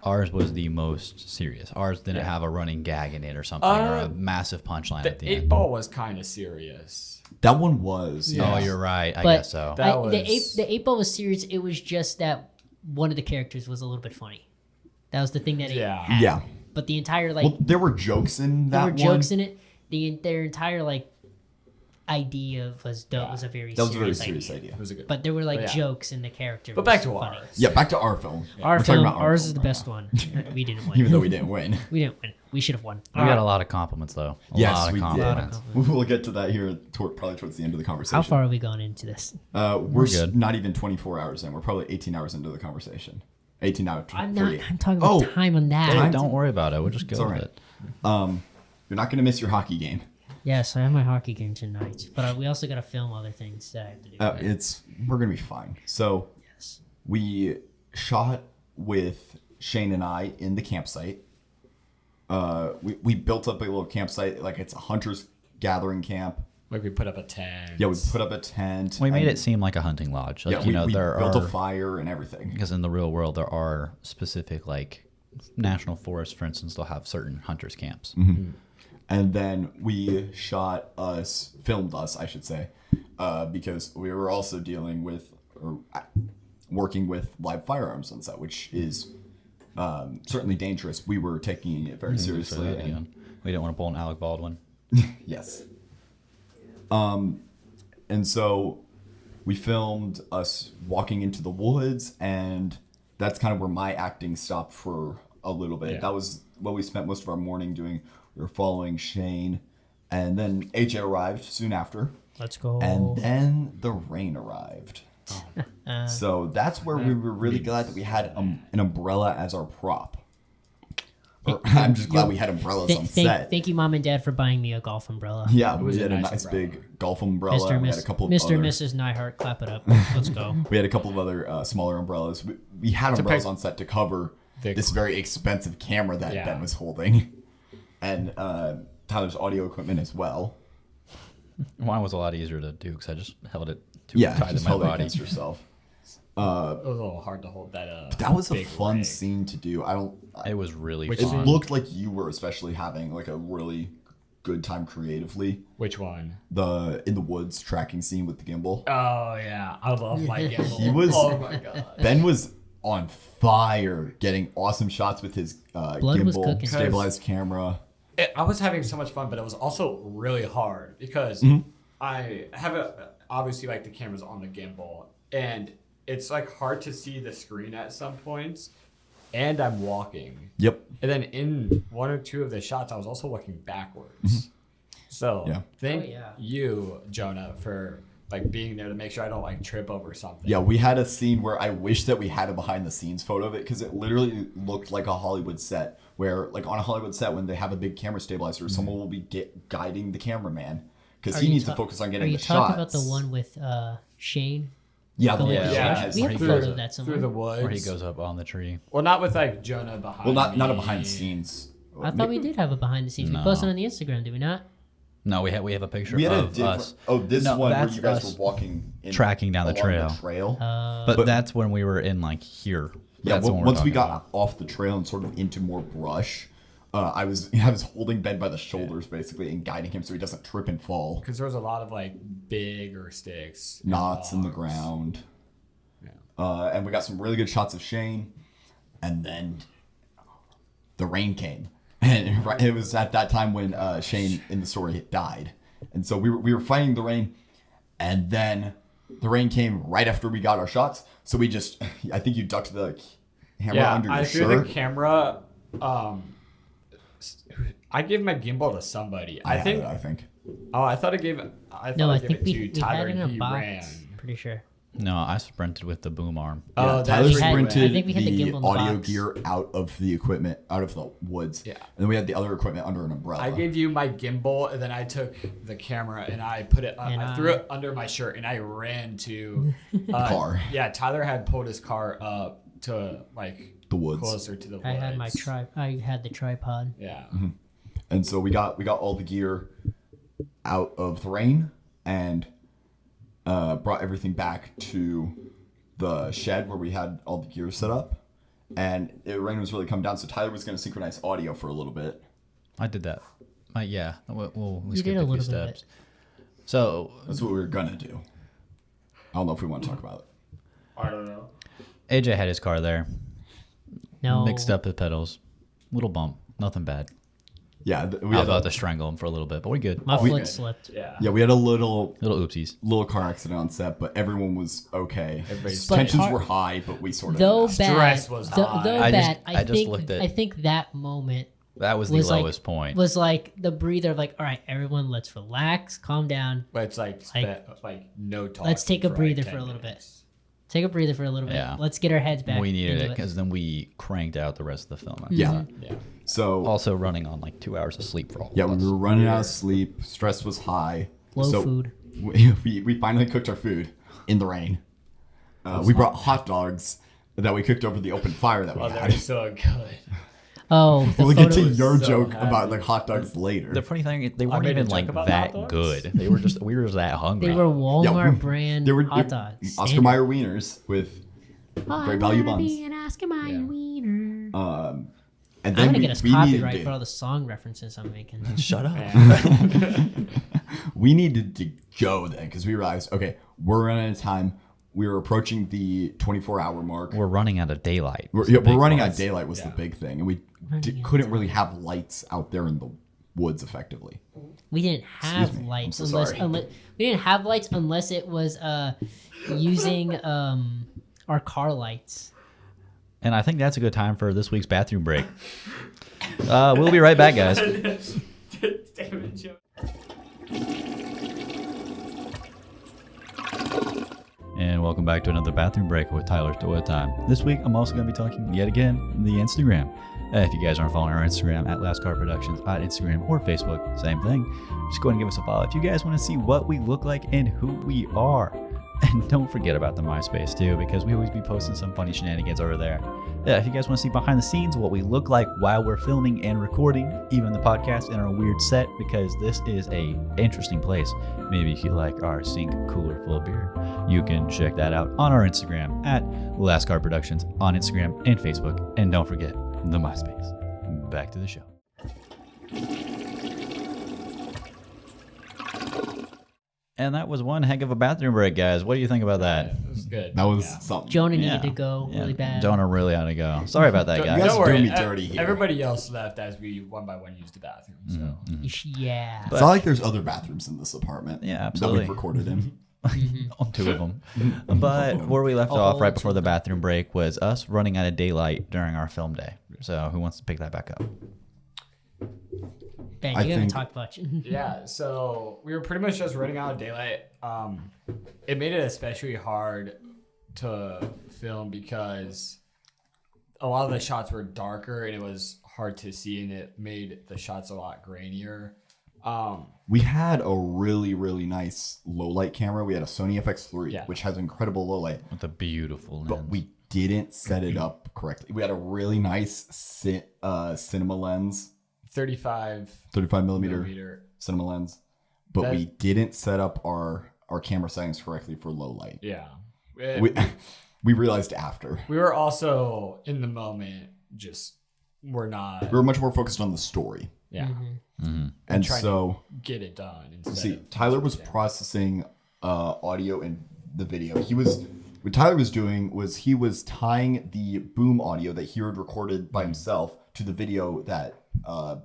Ours was the most serious. Ours didn't have a running gag in it or something, or a massive punchline The at the 8 end. Ball was kind of serious. That one was. Yeah. Oh, you're right. I But guess so. That the 8 ball was serious. It was just that one of the characters was a little bit funny. That was the thing that it Yeah. had. Yeah. But the entire like Well, there were jokes in that there were one. jokes in it. Their entire like idea was a very That was a very serious serious idea. It was a good. But there were like But yeah. jokes in the character. But was back to funny. ours. Yeah, back to our film. Our We're talking film, about our ours film is the right best now. one. We didn't win. Even though we didn't win. We didn't win. We should have won. We got a lot of compliments, though. A Yes, lot of we compliments. did. We will get to that here probably towards the end of the conversation. How far are we going into this? We're good. not even 24 hours in. We're probably 18 hours into the conversation. 18 out of I'm 48. not. I'm talking about Oh, time on that. Hey, don't worry about it. We'll just go It's all with right. it. You're not going to miss your hockey game. Yes, I have my hockey game tonight, but we also got to film other things that I have to do. We're gonna be fine. So Yes. we shot with Shane and I in the campsite. We built up a little campsite, like it's a hunter's gathering camp. Like we put up a tent. Yeah, we put up a tent. We made and- it seem like a hunting lodge. Like, Yeah, we there built are, a fire and everything. because in the real world, there are specific, like, national forests, for instance, they'll have certain hunters' camps. And then we filmed us, I should say, because we were also dealing with, or working with live firearms on set, which is certainly dangerous. We were taking it very seriously. So, you know, we didn't want to pull an Alec Baldwin. Yes. And so we filmed us walking into the woods, and that's kind of where my acting stopped for a little bit. Yeah. That was what we spent most of our morning doing. We were following Shane, and then AJ arrived soon after, Let's go. and then the rain arrived. So that's where we were really glad that we had an umbrella as our prop. I'm just glad we had umbrellas on set. Thank you, Mom and Dad, for buying me a golf umbrella. Yeah, was we a had a nice nice umbrella. big golf umbrella. Mr. We Miss, had a couple of Mr. other, Mrs. Nyhart, clap it up. Let's go. We had a couple of other smaller umbrellas. We had umbrellas on set to cover this very expensive camera that Ben was holding, and Tyler's audio equipment as well. Mine was a lot easier to do because I just held it tight just to my hold it body. against yourself. It was a little hard to hold that. That was a big fun leg. scene to do. It was really It fun. looked like you were especially having like a really good time creatively. Which one? The in the woods tracking scene with the gimbal. Oh yeah, I love my gimbal. He was- Oh my god. Ben was on fire, getting awesome shots with his Blood was gimbal, cooking. stabilized camera. I was having so much fun, but it was also really hard because I have obviously like the camera's on the gimbal, and it's like hard to see the screen at some points, and I'm walking. Yep. And then in one or two of the shots, I was also looking backwards. So Yeah. thank Oh, yeah. you, Jonah, for like being there to make sure I don't like trip over something. Yeah, we had a scene where I wish that we had a behind the scenes photo of it because it literally looked like a Hollywood set where, like on a Hollywood set, when they have a big camera stabilizer, someone will be guiding the cameraman because Are he you needs to ta- focus on Are getting you the talking shots. about the one with Shane? Yeah, going Yeah, to yeah, church? yeah, We have a through photo the- of that somewhere. through the woods. Where he goes up on the tree. Well, not with like Jonah behind. well, not a me. behind the scenes. I thought we did have a behind the scenes. No. We posted on the Instagram, did we not? No, we have a picture We had a of different. us. Oh, this No, one where that's you guys us were walking, tracking down the along trail. Uh, But that's when we were in like here. Yeah, That's the one we're once we talking got about. off the trail and sort of into more brush, I was holding Ben by the shoulders basically and guiding him so he doesn't trip and fall. Because there was a lot of like bigger sticks, and Knots in the logs. ground. Yeah. And we got some really good shots of Shane, and then the rain came, and it was at that time when Shane in the story died, and so we were fighting the rain, and then the rain came right after we got our shots. So we just, I think you ducked the camera Yeah, under your I threw shirt. the camera. I gave my gimbal to somebody. I think. I think. Oh, I thought I gave it. I thought no, I I gave think it we to had Tyler, it in and a he box. ran. Pretty sure. No, I sprinted with the boom arm. Oh, Tyler that's had- sprinted I think we had the the gimbal in the audio box. gear out of the equipment, out of the woods. Yeah. And then we had the other equipment under an umbrella. I gave you my gimbal, and then I took the camera and I put it. And I threw it under my shirt, and I ran to car. Yeah, Tyler had pulled his car up to like The woods. closer to the woods. I had my I had the tripod. Yeah. And so we got all the gear out of the rain and brought everything back to the shed where we had all the gear set up. And the rain was really coming down, so Tyler was going to synchronize audio for a little bit. I did that. Yeah, we You skipped did a a few little bit of steps. So That's what we were going to do. I don't know if we want to talk about it. I don't know. AJ had his car there, No. mixed up his pedals, little bump, nothing bad. Yeah, we I was had about to strangle him for a little bit, but we're good. My we foot good. slipped. Yeah. we had a little Little oopsies. car accident on set, but everyone was okay. Everybody's But Tensions our- were high, but we sort of Though messed. bad, Stress was though high. bad, I just looked at- I think that moment That was the was like lowest point. was like the breather of like, all right, everyone, let's relax, calm down, But it's like no talk. let's take a breather like for a 10 little bit. minutes. take a breather for a little bit. Yeah. Let's get our heads back. We needed into it because then we cranked out the rest of the film. Yeah. Yeah. So Also running on like 2 hours of sleep for all yeah, of we us. were running out of sleep. Stress was high. Low so food. We finally cooked our food in the rain. We brought hot dogs that we cooked over the open fire that we Oh, they're had. so good. Oh, the We'll get to photos. your so joke happy. about like hot dogs later. The funny thing, they weren't made a even joke like about that hot dogs? good. They were just we were just that hungry. They were Walmart we- brand they were hot dogs. Oscar Mayer wieners with great value buns. An Oscar Mayer wiener. And I'm then gonna get us we needed copyright to- for all the song references I'm making. Shut up. we needed to go then because we realized, okay, we're running out of time. We were approaching the 24-hour mark. We're running out of daylight. We're running out of daylight was the big thing, and we couldn't really have lights out there in the woods effectively. We didn't have me. lights I'm so sorry. unless we didn't have lights unless it was using our car lights. And I think that's a good time for this week's bathroom break. We'll be right back, guys. Damn it, Joe. And welcome back to another bathroom break with Tyler's Toilet Time. This week, I'm also going to be talking yet again the Instagram. If you guys aren't following our Instagram at Last Car Productions on Instagram or Facebook, same thing. Just go ahead and give us a follow if you guys want to see what we look like and who we are. And don't forget about the MySpace too, because we always be posting some funny shenanigans over there. Yeah, if you guys want to see behind the scenes what we look like while we're filming and recording, even the podcast in our weird set, because this is a interesting place. Maybe if you like our sink cooler full of beer, you can check that out on our Instagram at Last Car Productions on Instagram and Facebook. And don't forget the MySpace. Back to the show. And that was one heck of a bathroom break, guys. What do you think about that? It was good. That was Yeah. something. Jonah needed to go really bad. Jonah really had to go. Sorry about that, Don't- guys. guys Don't are doing worry. me dirty here. Everybody else left as we one by one used the bathroom. So Yeah. It's not like there's other bathrooms in this apartment. Yeah, That absolutely. we've recorded in. On two of them. But where we left off right before the bathroom break was us running out of daylight during our film day. So who wants to pick that back up? Ben, I you haven't think- talked much. yeah, so we were pretty much just running out of daylight. It made it especially hard to film because a lot of the shots were darker and it was hard to see, and it made the shots a lot grainier. We had a really, really nice low light camera. We had a Sony FX3, Yeah. which has incredible low light, With a beautiful lens. but we didn't set it up correctly. We had a really nice cinema lens, 35 35 millimeter millimeter. cinema lens, but That- we didn't set up our camera settings correctly for low light. Yeah. We realized after. We were also in the moment, just we're not. We were much more focused on the story. Yeah. And trying so, Get it done. Instead see, of Tyler was yeah. processing audio and the video. What Tyler was doing was he was tying the boom audio that he had recorded by himself to the video that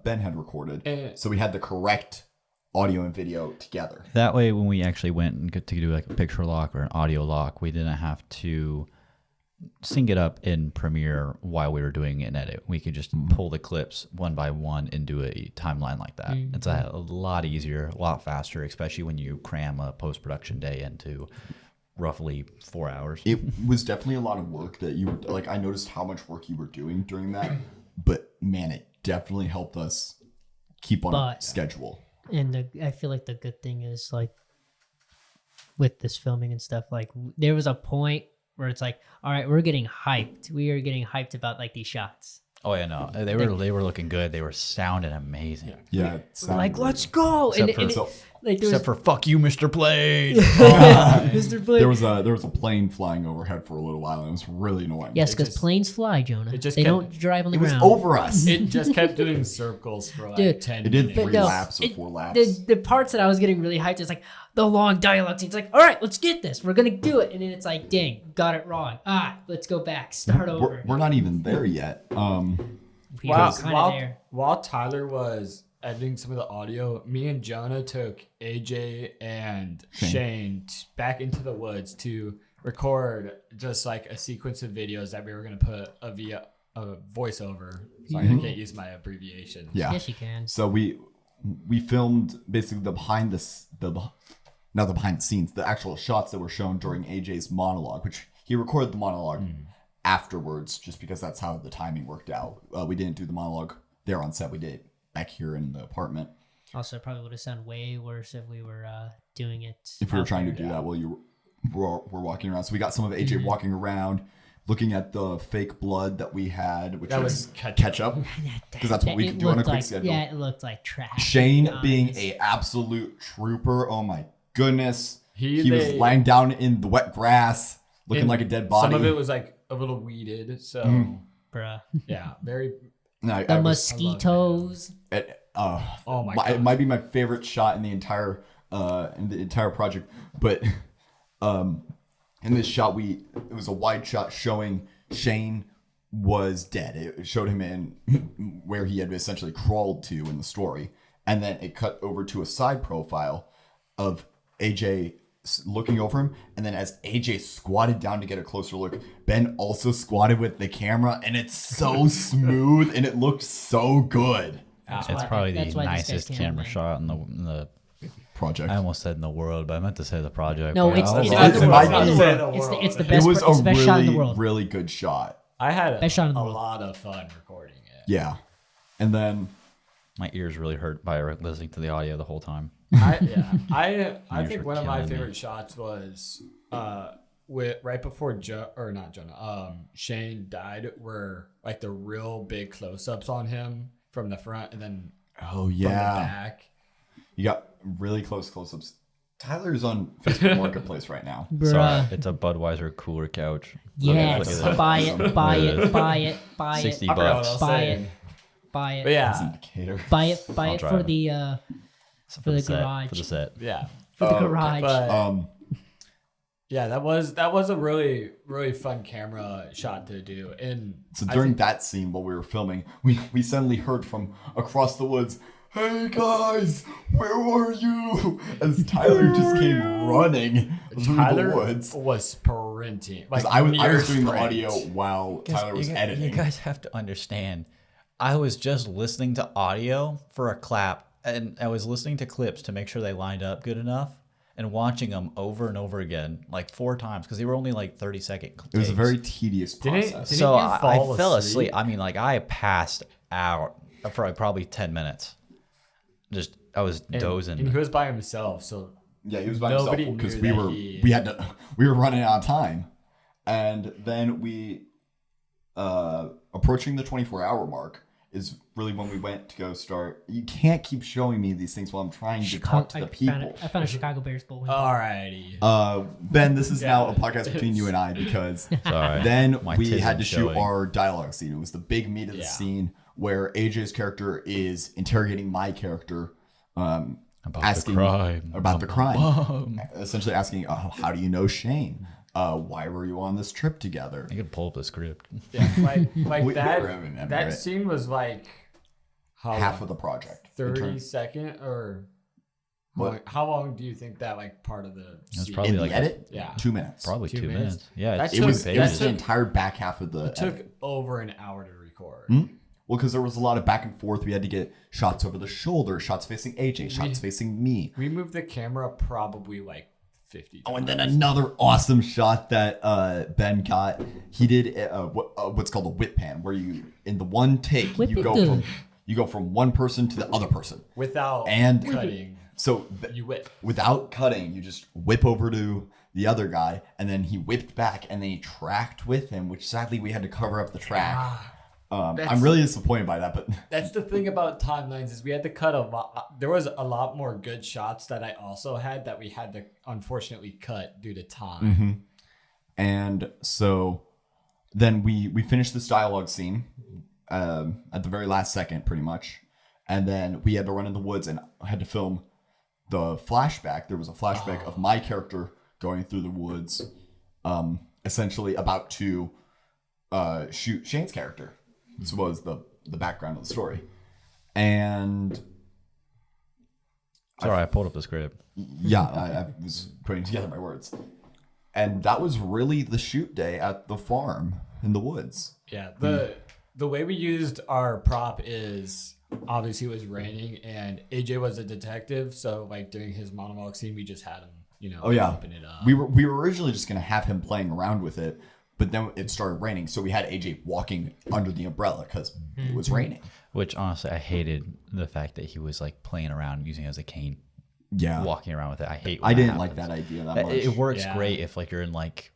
Ben had recorded. So we had the correct audio and video together. That way, when we actually went and got to do like a picture lock or an audio lock, we didn't have to sync it up in Premiere while we were doing an edit. We could just pull the clips one by one and do a timeline like that. It's a lot easier, a lot faster, especially when you cram a post-production day into roughly 4 hours. It was definitely a lot of work that you were like. I noticed how much work you were doing during that, but man, it definitely helped us keep on a But- schedule. And I feel like the good thing is like with this filming and stuff, like there was a point where it's like, all right, we're getting hyped. We are getting hyped about like these shots. Oh yeah, no, they were looking good. They were sounding amazing. Yeah, We're like, let's go. Except for- So like there Except was for fuck you, Mr. Plane. Mr. Blake. there was a plane flying overhead for a little while, and it was really annoying. Yes, It because just- planes fly, Jonah. it just They kept- don't drive on the It was ground. over us. It just kept doing circles for like Dude, 10 It did minutes. 3 no, laps or it- 4 laps. The parts that I was getting really hyped is like the long dialogue scenes. Like, all right, let's get this. We're gonna do it, and then it's like, dang, got it wrong. Let's go back, start over. We're not even there yet. We While, were kinda while, there. while Tyler was editing some of the audio, me and Jonah took AJ and Shane back into the woods to record just like a sequence of videos that we were going to put a voiceover. Sorry, I can't use my abbreviation. Yeah. Yes, you can. So we filmed basically the behind not the behind the scenes, the actual shots that were shown during AJ's monologue, which he recorded the monologue afterwards, just because that's how the timing worked out. We didn't do the monologue there on set. We did it back here in the apartment. Also, it probably would have sounded way worse if we were doing it. If we were out trying there. to do that while you were walking around. So we got some of AJ walking around, looking at the fake blood that we had, which That was was ketchup. Because that's what we could do on a quick schedule. Yeah, it looked like trash. Shane to be being honest. a absolute trooper. Oh my goodness. He was they- lying down in the wet grass, looking And like a dead body. Some of it was like a little weeded, so Bruh. yeah, very. No, I The was- mosquitoes. Oh my it god! might be my favorite shot in the entire project. But in this shot, it was a wide shot showing Shane was dead. It showed him in where he had essentially crawled to in the story, and then it cut over to a side profile of AJ looking over him, and then as AJ squatted down to get a closer look, Ben also squatted with the camera, and it's so smooth and it looked so good. It's probably the that's why this guy's nicest camera cameraman. shot in the. Project. I almost said in the world, but I meant to say the project. No, but it's I was the like, the might world. be- It's not the It's world. it's the It best. was It's the best shot in the really, world. really good shot. I had Best shot in the a world. lot of fun recording it. Yeah. And then my ears really hurt by listening to the audio the whole time. I Yours think were one of my killing me. favorite shots was right before Shane died, where like the real big close-ups on him from the front and then oh from the yeah, back. you got really close-ups. Tyler's on Facebook Marketplace right now. Sorry, Bruh. it's a Budweiser cooler couch. Yes. Look at that. Buy it. Buy it. Buy it. Buy 60 it. I forgot what I bucks. was Buy saying. it. Buy But it. That's yeah, indicator. Buy it. Buy I'll it drive for it. the For the set, garage. For the set. yeah. for the Okay. garage. But yeah, that was a really fun camera shot to do. And So I during think- that scene while we were filming, we suddenly heard from across the woods, "Hey guys, where were you?" As Tyler just came running through Tyler the woods. was sprinting. Like Because I was near doing the sprint. audio while Tyler was editing. You guys have to understand. I was just listening to audio for a clap, and I was listening to clips to make sure they lined up good enough, and watching them over and over again, like 4 times, because they were only like 30-second. It was a takes. very tedious process. Didn't So you I fall fell asleep? asleep. I mean, like I passed out for like probably 10 minutes. Just I was dozing. And he was by himself, so Yeah, he was by Nobody himself because knew we that we were running out of time, and then we approaching the 24-hour mark is really when we went to go start. You can't keep showing me these things while I'm trying to talk to the people. I found a Chicago Bears bull. alrighty. Ben, this is now a podcast between you and I because Sorry. then My we tism had to shoot showing. our dialogue scene. It was the big meat of the Yeah. scene where AJ's character is interrogating my character, About asking the crime. about the crime. Bum. Essentially asking, how do you know Shane? Why were you on this trip together? You could pull up the script. Yeah, like We that. remember That it. scene was like how Half long? of the project. 30-second or What? how long do you think that like part of the It was scene- probably In like the edit? Yeah. 2 minutes. Probably 2 2 minutes? minutes. Yeah, That it's It took- was, two it was pages. the entire back half of the It took edit. over an hour to record. Well, because there was a lot of back and forth. We had to get shots over the shoulder, shots facing AJ, shots facing me. We moved the camera probably like 50 times. Oh, and then another awesome shot that Ben got. He did what's called a whip pan, where you in the one take Whip you it go good. from one person to the other person, without and cutting. so You whip. without cutting, you just whip over to the other guy, and then he whipped back, and then he tracked with him, which sadly we had to cover up the track. I'm really disappointed by that, but That's the thing about timelines is we had to cut a lot. There was a lot more good shots that I also had that we had to unfortunately cut due to time. and so then we finished this dialogue scene at the very last second, pretty much, and then we had to run in the woods and had to film the flashback. There was a flashback of my character going through the woods, essentially about to shoot Shane's character. This was the background of the story, and Sorry, I pulled up the script. yeah, I was putting together my words, and that was really the shoot day at the farm in the woods. Yeah, the way we used our prop is obviously it was raining and AJ was a detective, so like during his monologue scene we just had him, Oh yeah, open it up. we were originally just gonna have him playing around with it, but then it started raining, so we had AJ walking under the umbrella because it was raining. Which honestly, I hated the fact that he was like playing around using it as a cane, Yeah. walking around with it. I hate. When I that didn't like happens. that idea that much. It works Yeah. great if like you're in like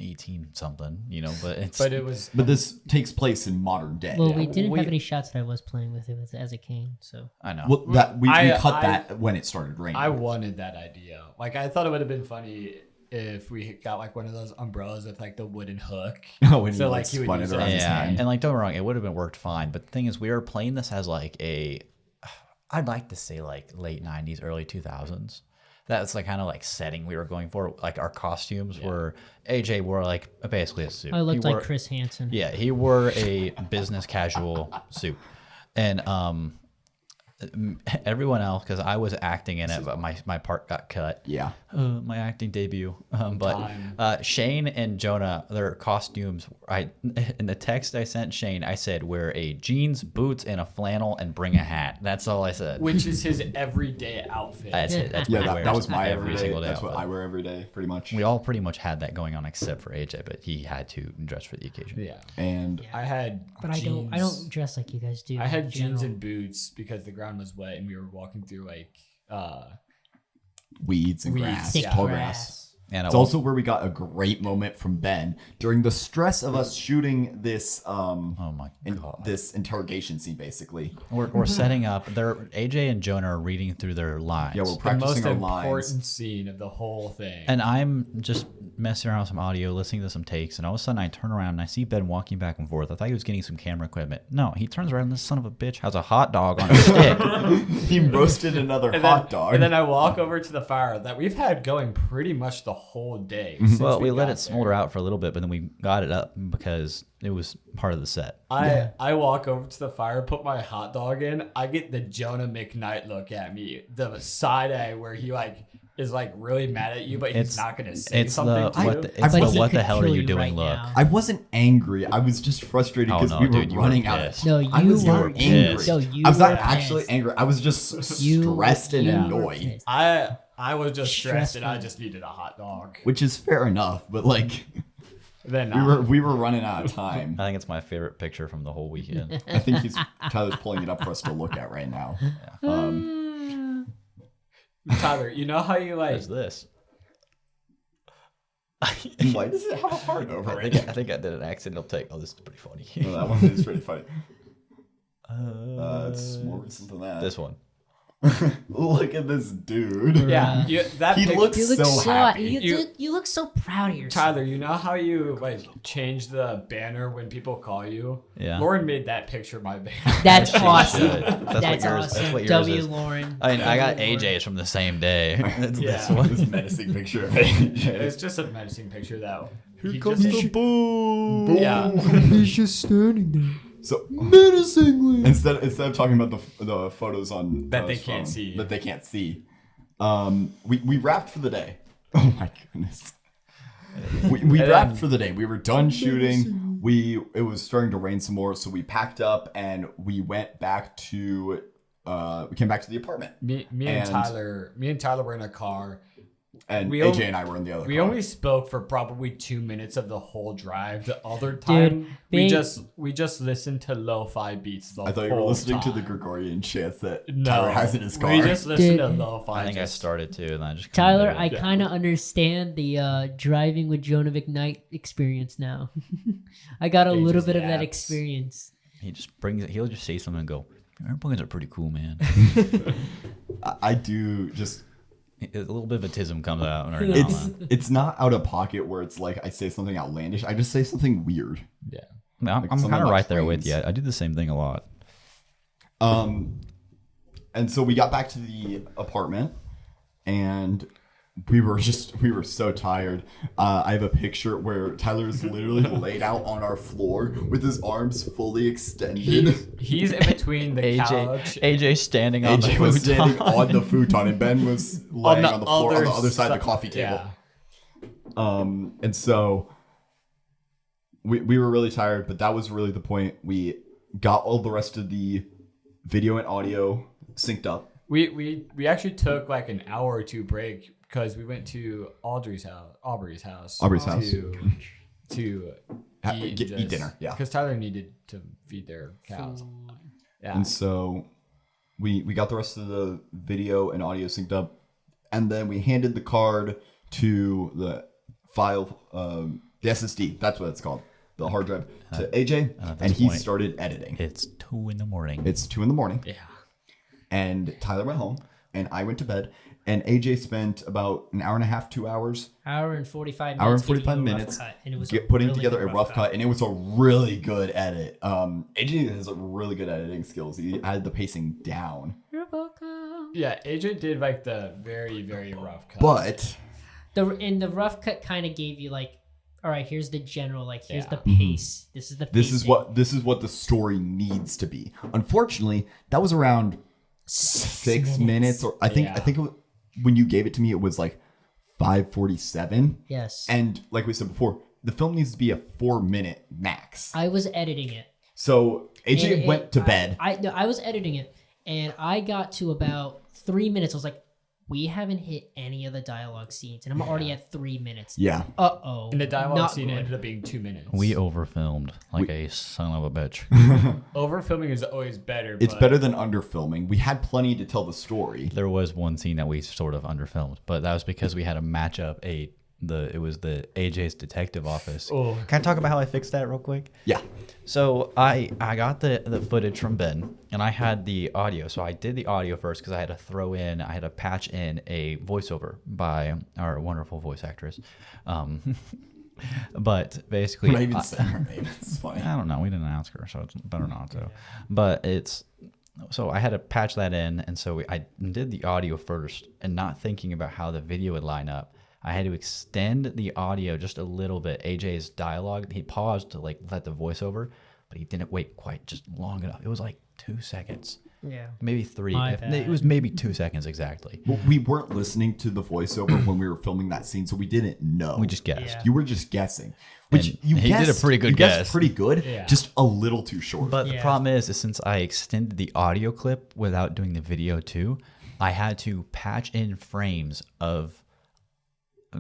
18 something, you know, but it's But it was But this takes place in modern day. Well, we didn't We- have any shots that I was playing with it with as a cane, so I know. Well, that we I- cut I- that when it started raining. I wanted that idea. Like I thought it would have been funny if we got like one of those umbrellas with like the wooden hook. Oh, when So, he like, he would spun use it it around as his Yeah, hand. and like don't get me wrong, it would have been worked fine. But the thing is, we were playing this as like I'd like to say like late 90s, early 2000s. That's like kind of like setting we were going for. Like our costumes were AJ wore like basically a suit. I looked He like wore- Chris Hansen. Yeah, he wore a business casual suit, and everyone else, because I was acting in it, but my part got cut. Yeah. My acting debut. But Shane and Jonah, their costumes. In the text I sent Shane, I said wear a jeans, boots, and a flannel, and bring a hat. That's all I said. Which is his everyday outfit. That's it. That's Yeah, what he that wears was my every everyday. single day. That's what outfit. I wear every day, pretty much. We all pretty much had that going on, except for AJ, but he had to dress for the occasion. Yeah. And I had But I don't dress like you guys do. I had in jeans general. and boots because the ground was wet and we were walking through like weeds and Weeds, grass, thick tall grass. grass. And It's also where we got a great moment from Ben during the stress of us shooting this oh my god. this interrogation scene, basically. We're setting up. AJ and Jonah are reading through their lines. Yeah, we're the practicing most our important lines. scene of the whole thing. And I'm just messing around with some audio, listening to some takes, and all of a sudden I turn around and I see Ben walking back and forth. I thought he was getting some camera equipment. No, he turns around and this son of a bitch has a hot dog on a stick. He roasted another And hot then, dog. And then I walk over to the fire that we've had going pretty much the whole day. Mm-hmm. since Well, we let got it smolder out for a little bit, but then we got it up because it was part of the set. I walk over to the fire, put my hot dog in. I get the Jonah McKnight look at me, the side eye where he like is like really mad at you, but he's not gonna say It's something the to you. it's But the he what the could hell are kill you you doing right look. now. I wasn't angry. I was just frustrated Oh, because no, we were dude, you were running out of pissed. No, I you was not were angry. pissed. No, you I was not were actually pissed. angry. I was just You- stressed and you were annoyed, pissed. I was just stressed and I Stressful. just needed a hot dog. which is fair enough. But like, Then we were running out of time. I think it's my favorite picture from the whole weekend. I think Tyler's pulling it up for us to look at right now. Tyler, you know how you like What's this? Why does it have a heart over I it? think I did an accidental take. Oh, this is pretty funny. Oh, that one is pretty funny. It's more recent than that. This one. Look at this dude. yeah, that He pic- looks You look so happy. you look so proud of yourself. Tyler, you know how you like change the banner when people call you? Yeah. Lauren made that picture my banner. That's She awesome. should. That's That's awesome. what yours W. is. Lauren. I mean, I got W. Lauren. AJ's from the same day. It's Yeah. this one. This menacing picture of AJ. It's just a menacing picture that Here he comes just- the boom. Yeah. He's just standing there. So Menacingly. instead of talking about the photos on That they his can't phone, see. that they can't see, we wrapped for the day. Oh my goodness. We And wrapped then- for the day. We were done shooting. It was starting to rain some more, so we packed up and we went back to we came back to the apartment. Me and And- Tyler were in a car. And We AJ only- and I were in the other We car. only spoke for probably 2 minutes of the whole drive. The other time, being- we just listened to lo-fi beats the I thought you whole were listening to time. the Gregorian chants that No, Tyler has in his car. we just listened Dude. to lo-fi. I think I just- started to, and I just Tyler, couldn't do I it. kind of understand the driving with Jonah McKnight experience now. I got a They little just bit of that yaps. experience. He just brings it. He'll just say something and go, "Airplanes are pretty cool, man." I do just. A little bit of autism comes out. Every now and It's then. it's not out of pocket where it's like I say something outlandish. I just say something weird. Yeah. I mean, I'm something kind of about right there with planes. you. I do the same thing a lot. And so we got back to the apartment, and we were so tired. I have a picture where Tyler's literally laid out on our floor with his arms fully extended. He's in between the couch. AJ standing on the AJ was standing futon. on the futon, and Ben was laying on the floor on the other side of the coffee table. Yeah. And so we were really tired, but that was really the point. We got all the rest of the video and audio synced up. We actually took like an hour or two break because we went to Aubrey's house. Aubrey's house. To Eat dinner, yeah. Because Tyler needed to feed their cows. Yeah. And so we got the rest of the video and audio synced up, and then we handed the card to the file, the SSD. That's what it's called, the hard drive, to AJ, and he started editing. It's 2 a.m. It's 2 a.m. Yeah. And Tyler went home, and I went to bed, and AJ spent about an hour and a half, 2 hours. Hour and 45 minutes. Hour and giving 45 you a rough minutes. cut, and it was Putting really together good a rough cut, and it was a really good edit. AJ has really good editing skills. He had the pacing down. You're welcome. Yeah, AJ did like the very, very rough cut. But The rough cut kind of gave you like, all right, here's the general, like here's Yeah. the pace. This is the this pacing. is what the story needs to be. Unfortunately, that was around 6 minutes, or I think Yeah. it was, when you gave it to me, it was like 5:47. Yes. And like we said before, the film needs to be a 4-minute max. I was editing it. So AJ And went to bed. I was editing it, and I got to about 3 minutes. I was like, we haven't hit any of the dialogue scenes, and I'm already at 3 minutes. Yeah. Uh-oh. And the dialogue Not scene good. ended up being 2 minutes. We overfilmed like a son of a bitch. Overfilming is always better. It's but better than underfilming. We had plenty to tell the story. There was one scene that we sort of underfilmed, but that was because we had to match up it was the AJ's detective office. Oh. Can I talk about how I fixed that real quick? Yeah. So I got the footage from Ben, and I had the audio. So I did the audio first because I had to patch in a voiceover by our wonderful voice actress. But basically, We're not even saying her name. It's fine. I don't know. We didn't ask her, so it's better not to. But so I had to patch that in, and so I did the audio first, and not thinking about how the video would line up. I had to extend the audio just a little bit. AJ's dialogue, he paused to like let the voiceover, but he didn't wait quite just long enough. It was like 2 seconds, Yeah. maybe 3. My It bad. was maybe 2 seconds exactly. Well, we weren't listening to the voiceover when we were filming that scene, so we didn't know. We just guessed. Yeah. You were just guessing, which And you he did a guessed- pretty good you guessed guess. pretty good, Yeah. just a little too short. But the Yeah. problem is since I extended the audio clip without doing the video too, I had to patch in frames of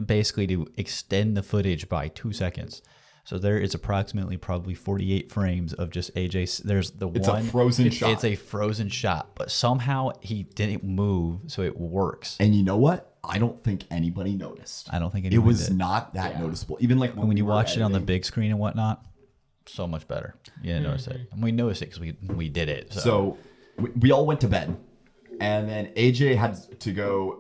basically to extend the footage by 2 seconds. So there is approximately probably 48 frames of just AJ. There's the It's a one frozen shot. It's a frozen shot, but somehow he didn't move, so it works. And you know what? I don't think anybody noticed. I don't think It anyone was did. not that noticeable. Even like When you were watch it on the editing. big screen and whatnot, so much better. You didn't notice it, and we noticed it because we did it. So we all went to bed, and then AJ had to go.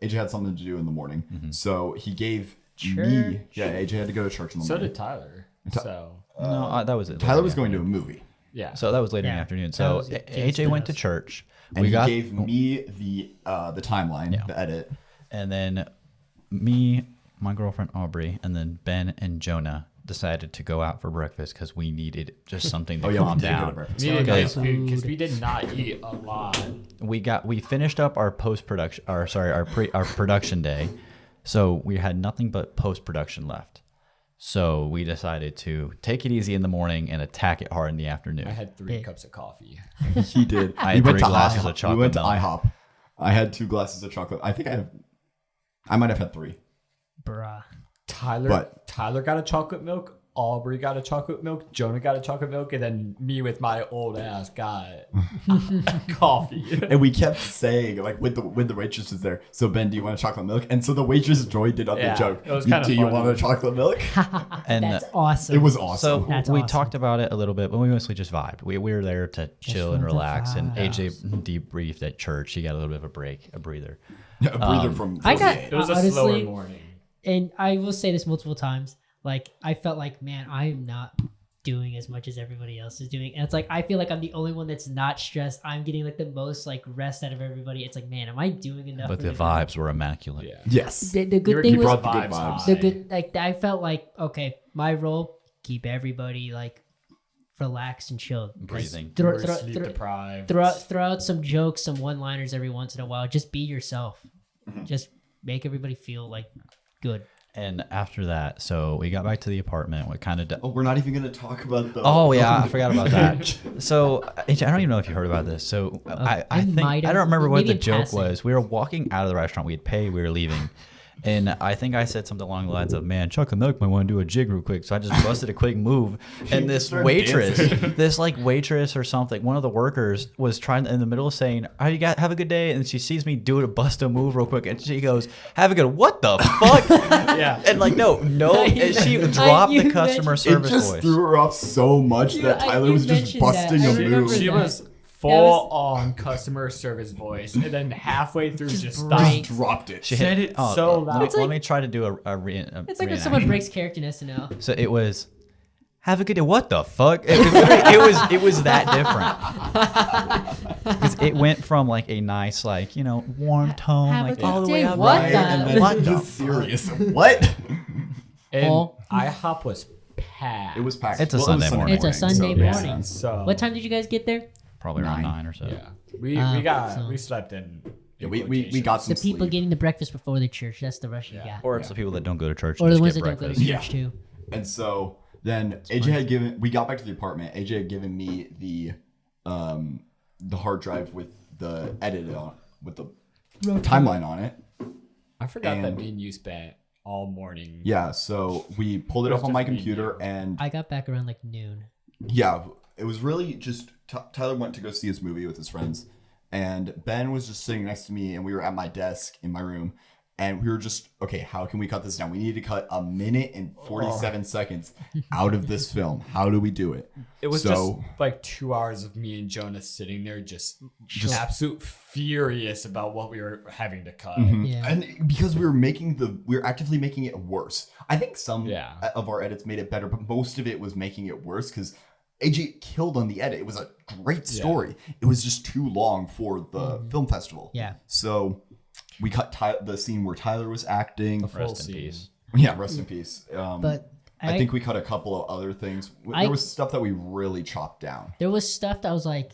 AJ had something to do in the morning, so he gave me. Yeah, AJ had to go to church in the So morning. did Tyler. So no, that was it. Tyler was going to a movie, yeah. So that was later in the Yeah, afternoon. that So was it. AJ went to church. and he gave me the timeline, the edit. And then me, my girlfriend Aubrey, and then Ben and Jonah decided to go out for breakfast because we needed just something to Oh yeah, we calm did go to down. breakfast. We needed Guys. nice food because we did not eat a lot. We finished up our our production day, so we had nothing but post production left. So we decided to take it easy in the morning and attack it hard in the afternoon. I had 3 Yeah. cups of coffee. He did. I had 3 glasses of chocolate We went to milk. IHOP. I had 2 glasses of chocolate. I might have had 3. Bruh. Tyler got a chocolate milk. Aubrey got a chocolate milk. Jonah got a chocolate milk, and then me with my old ass got coffee. And we kept saying, like, when the waitress was there, so Ben, do you want a chocolate milk? And so the waitress joined in on Yeah, the joke. it was kinda Do you funny. want a chocolate milk? And That's awesome. It was so awesome. That's we awesome. talked about it a little bit, but we mostly just vibed. We were there to chill and for the relax. And vibes. AJ debriefed at church. He got a little bit of a breather. A breather from I got- 48. It was a Honestly, slower morning. And I will say this multiple times. Like, I felt like, man, I am not doing as much as everybody else is doing. And it's like, I feel like I'm the only one that's not stressed. I'm getting like the most like rest out of everybody. It's like, man, am I doing enough? But for the group? vibes were immaculate. Yeah. Yes. The You good were thing keeping was brought the good vibes vibes. high. the good, like, I felt like, okay, my role, keep everybody like relaxed and chilled. Breathing. You were sleep deprived. Throw out some jokes, some one-liners every once in a while. Just be yourself. Mm-hmm. Just make everybody feel like good. And after that, so we got back to the apartment. We kind of. Oh, we're not even going to talk about the. Oh yeah, I forgot about that. So AJ, I don't even know if you heard about this. So I I think might I have. don't remember what Maybe the in joke passing. was. We were walking out of the restaurant. We had paid. We were leaving, And I think I said something along the lines of, "Man, Chuck and Milk might want to do a jig real quick." So I just busted a quick move, and this Started waitress, dancing. this like waitress or something, one of the workers was trying in the middle of saying, "Oh, you got have a good day," and she sees me do a bust a move real quick, and she goes, "Have a good." What the fuck? Yeah. And like, no, and she dropped the customer It service just voice. threw her off so much that Tyler you was just mentioned that. busting I a remember move. She that. was full on customer service voice, and then halfway through just stopped. break. Dropped it. She said hit- it so let loud. me, It's like- let me try to do a It's like when someone reenaction. breaks character in SNL. So it was, "Have a good day." What the fuck? It was that different. Because it went from like a nice, like, warm tone, Have a like good all the way day. up. What right, the- and And then then what the just serious. What? And Paul. IHOP was packed. It was packed. It's a Well, it was Sunday morning. It's a Sunday so, yeah. morning. So What time did you guys get there? Probably around 9. 9 or so. Yeah, we so- we slept in. Yeah, we got some The people sleep. getting the breakfast before the church. That's the rush you Yeah. got. Or it's the people that don't go to church. Or and the just ones get that don't go to breakfast. church too. And so then AJ had given. We got back to the apartment. AJ had given me the hard drive with the edit on, with the timeline on it. I forgot that And- me and you spent all morning. Yeah, so we pulled it It was up on my just me and computer, you. and I got back around like noon. yeah, it was really just Tyler went to go see his movie with his friends, and Ben was just sitting next to me, and we were at my desk in my room, and we were just, okay, how can we cut this down? We need to cut 1 minute and 47 seconds out of this film. How do we do it? It was So- just like 2 hours of me and Jonah sitting there just absolute furious about what we were having to cut. Yeah. And because we were actively making it worse. I think some Yeah. of our edits made it better, but most of it was making it worse because AJ killed on the edit. It was a great story. It was just too long for the film festival. Yeah. So we cut the scene where Tyler was acting. Full Rest in scene. peace. Yeah, rest in peace. But I think we cut a couple of other things. There was stuff that we really chopped down. there was stuff that was like,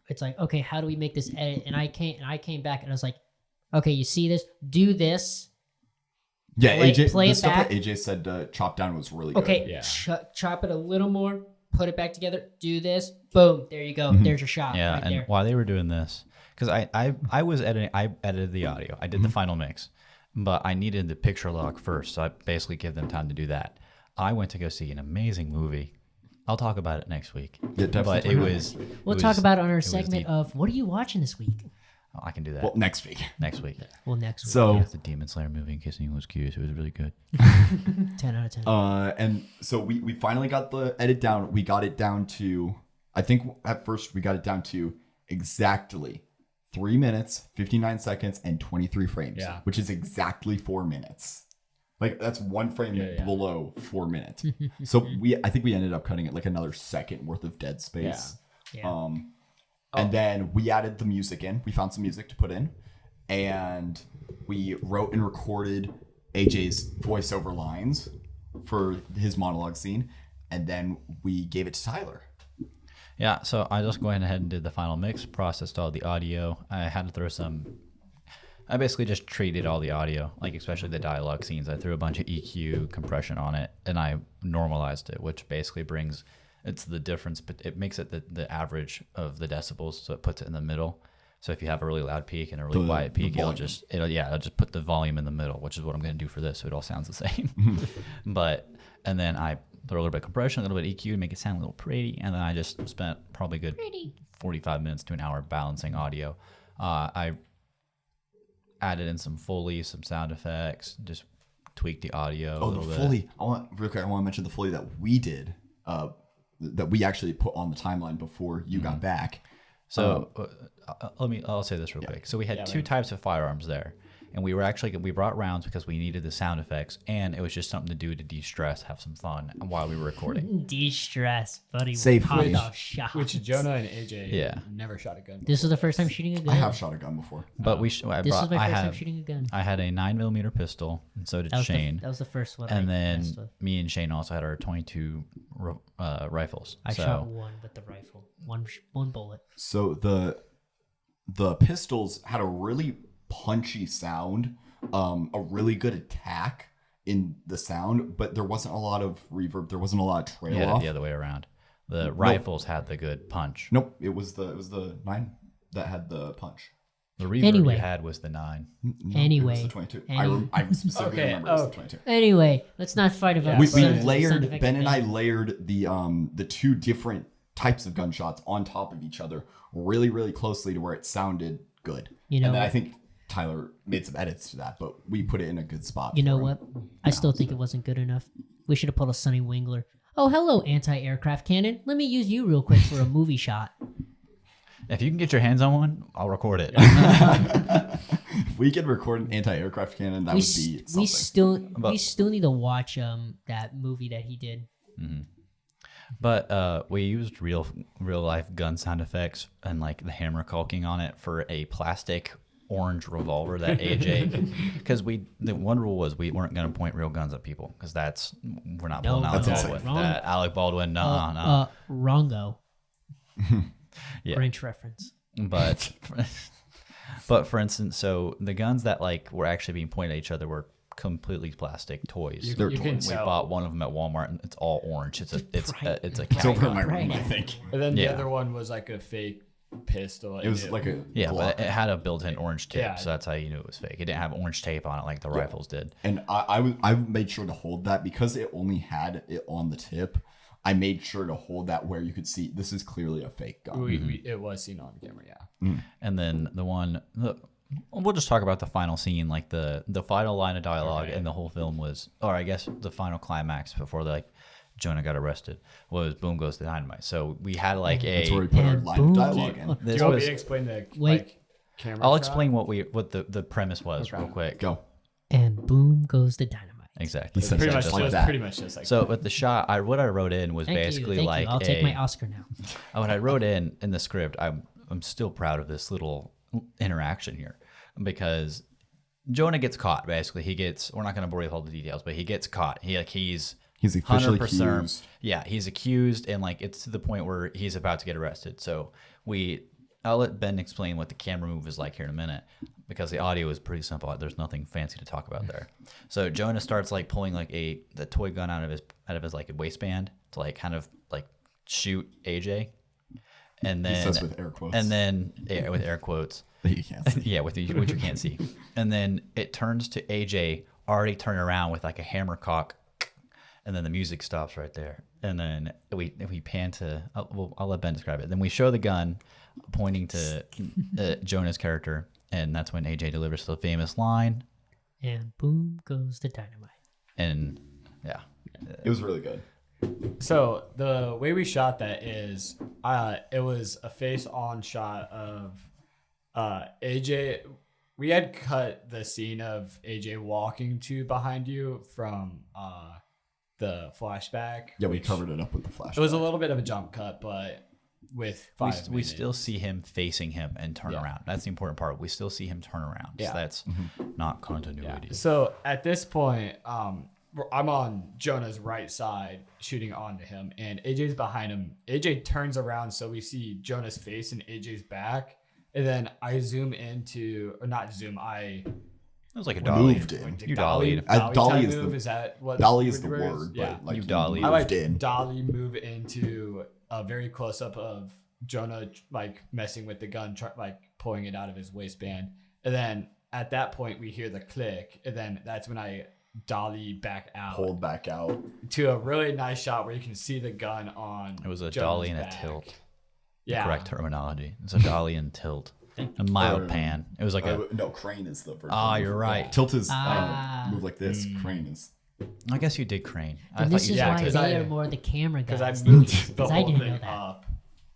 it's like, okay, how do we make this edit? And I came back and I was like, okay, you see this? Do this. Yeah, Play- AJ. play The it stuff back. that AJ said to chop down was really good. Okay, Yeah. chop it a little more. Put it back together. Do this. Boom. There you go. There's your shot. Yeah, right and there. while they were doing this, because I was editing, I edited the audio. I did the final mix, but I needed the picture log first, so I basically gave them time to do that. I went to go see an amazing movie. I'll talk about it next week. Yeah, definitely But talk it about it was. We'll it talk was- about it on our was segment deep. of what are you watching this week? Oh, I can do that Well, next week. next week. Well, next week. So, It's the Demon Slayer movie, in case anyone was curious. It was really good. 10 out of 10. and so we finally got the edit down. We got it down to, I think at first we got it down to exactly 3 minutes, 59 seconds, and 23 frames. Yeah. Which is exactly 4 minutes. Like that's one frame Yeah. below 4 minutes. So I think we ended up cutting it like another second worth of dead space. Yeah. And then we added the music in. We found some music to put in. And we wrote and recorded AJ's voiceover lines for his monologue scene. And then we gave it to Tyler. Yeah, so I just went ahead and did the final mix, processed all the audio. I had to throw I basically just treated all the audio, like especially the dialogue scenes. I threw a bunch of EQ compression on it, and I normalized it, which basically it's the difference, but it makes it the average of the decibels, so it puts it in the middle. So if you have a really loud peak and a really quiet peak, it'll just put the volume in the middle, which is what I'm going to do for this, so it all sounds the same. And then I throw a little bit of compression, a little bit of EQ, make it sound a little pretty, and then I just spent probably a good 45 minutes to an hour balancing audio. I added in some Foley, some sound effects, just tweaked the audio a Oh, the little bit. Foley. I want to mention the Foley that we did, that we actually put on the timeline before you got back. So I'll say this real quick. So we had two types of firearms there, and we brought rounds because we needed the sound effects, and it was just something to do to de-stress, have some fun while we were recording. De-stress, buddy. Safely. Hot dog shot. Which Jonah and AJ Yeah. never shot a gun. This was the first time shooting a gun. I have shot a gun before. But This was my first time shooting a gun. I had a 9mm pistol, and so did That was, Shane. that was the first one. And I then messed with. me and Shane also had our 22 rifles. I so shot one with the rifle. One bullet. So the pistols had a really punchy sound, a really good attack in the sound, but there wasn't a lot of reverb. There wasn't a lot of trail yeah, off. the other way around. The rifles had the good punch. Nope, it was the 9 that had the punch. The reverb Anyway. you had was the 9. No, Anyway. it was the 22. Any- I specifically Okay, remember it was the okay. 22. Anyway, let's not fight about Yeah, We sound layered, effect Ben and I again. layered the 2 different types of gunshots on top of each other really, really closely to where it sounded good. You know and then I what? think Tyler made some edits to that, but we put it in a good spot. You know for him. what? I still think it wasn't good enough. We should have pulled a Sonny Wingler. Oh, hello, anti-aircraft cannon. Let me use you real quick for a movie shot. If you can get your hands on one, I'll record it. If we could record an anti-aircraft cannon, that would be something. We still need to watch that movie that he did. But we used real life gun sound effects and like the hammer caulking on it for a plastic orange revolver that AJ, because the one rule was we weren't going to point real guns at people because we're not pulling Alec that's Baldwin. insane. That Alec Baldwin, no. Rongo. Yeah. French reference. But for instance, so the guns that like were actually being pointed at each other were completely plastic toys. They're You can toys. We tell. bought one of them at Walmart and it's all orange. It's a Right. it's a It's over in my gun. room, Right. I think. And then the Yeah. other one was like a fake pistol. It was like a Yeah, Glock. but it had a built-in orange tip, Yeah. so that's how you knew it was fake. It didn't have orange tape on it like the rifles did. And I made sure to hold that because it only had it on the tip. I made sure to hold that where you could see this is clearly a fake gun. It was seen on camera, yeah. And then we'll just talk about the final scene, like the final line of dialogue in the whole film was, or I guess the final climax before Jonah got arrested was boom goes the dynamite. So we had like That's where we put our And line boom. of dialogue in. Do this you want me was, to explain the Wait. like, camera I'll shot? explain what the premise was real quick. Go. And boom goes the dynamite. Exactly. He said Pretty Yeah, much, just it like was that. pretty much just like So with the shot, what I wrote in was Thank basically you. Thank like you. I'll take my Oscar now. What I wrote in the script, I'm still proud of this little interaction here because Jonah gets caught. Basically, we're not going to bore you with all the details, but he gets caught. He's officially accused. Yeah, he's accused, and like it's to the point where he's about to get arrested. So I'll let Ben explain what the camera move is like here in a minute because the audio is pretty simple. There's nothing fancy to talk about there. So Jonah starts like pulling like the toy gun out of his like waistband to like kind of like shoot AJ, and then He says with air quotes. and then with air quotes. That you can't see. Yeah, which you can't see. And then it turns to AJ already turning around with like a hammer cock, and then the music stops right there. And then we pan to, I'll let Ben describe it. Then we show the gun pointing to Jonah's character, and that's when AJ delivers the famous line. And boom goes the dynamite. And yeah, It was really good. So the way we shot that is, it was a face-on shot of AJ. We had cut the scene of AJ walking to behind you from the flashback. Yeah, we which- covered it up with the flash. It was a little bit of a jump cut, but with we 5 we minutes. still see him facing him and turn Yeah. around. That's the important part. We still see him turn around. Yeah. So that's not continuity. So at this point, I'm on Jonah's right side shooting onto him, and AJ's behind him. AJ turns around, so we see Jonah's face and AJ's back. And then I zoom into, or not zoom, It was like a dolly. moved in. You dollied. Dolly type is the- move. Is that what Dolly is the word word, Yeah. but like You dollied. I like moved in. dolly move into a very close up of Jonah like messing with the gun, like pulling it out of his waistband. And then at that point we hear the click, and then that's when I dolly back out Pulled back out. to a really nice shot where you can see the gun on. It was a Jonah's dolly and a back. tilt. Yeah. Correct terminology. It's a dolly and tilt. A mild Or- pan. It was like a. No, crane is the version. Ah, you're right. Tilt is Ah. move like this. Crane is. I guess you did crane. I And thought this you is Yeah, why 'cause they I- are more the camera Because I guys. moved the 'Cause I whole didn't thing know that. up.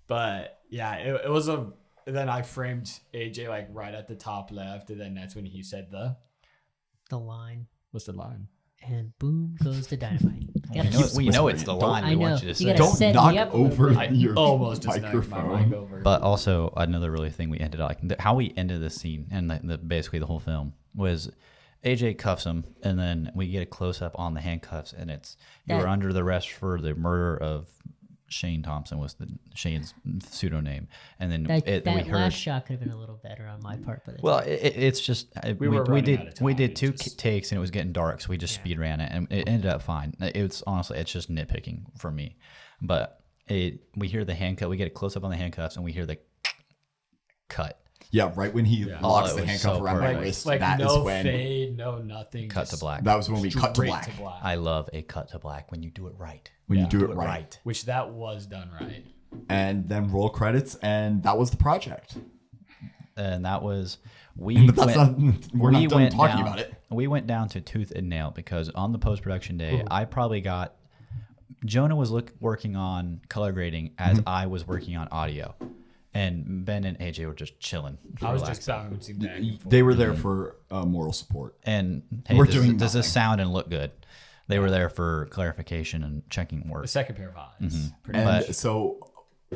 But yeah, it was a. Then I framed AJ like right at the top left, and then that's when he said The line. what's the line? And boom goes the dynamite. You gotta we know it's the line I we know. want you to You say. gotta Don't set knock me up a little over bit. I your almost just knocked my microphone. mic over. But also another really thing we ended up how we ended this scene and basically the whole film was AJ cuffs him, and then we get a close up on the handcuffs, and it's you That- were under the arrest for the murder of Shane Thompson was Shane's pseudonym, and then That we last heard. shot could have been a little better on my part, but it's Well, it's just we were running out did of we time. did It 2 just- takes and it was getting dark, so we just speed ran it and it ended up fine. It's honestly it's just nitpicking for me, but we hear the handcuff, we get a close up on the handcuffs and we hear the cut. Yeah, right when he locks Oh, the it was handcuff so around my perfect. wrist, Like that is no when fade, no nothing. Cut to just black. that was when we cut to straight black. I love a cut to black when you do it right. When you Yeah. do it right. Which that was done right. And then roll credits, and that was the project. And that was we're not done talking down, about it. We went down to tooth and nail because on the post production day, I probably got Jonah was working on color grading as I was working on audio, and Ben and AJ were just chilling. I was just bouncing back and forth. They were there for moral support. And hey, We're does, doing does this nothing. sound and look good? They were there for clarification and checking work. The second pair of eyes. Pretty And much. so,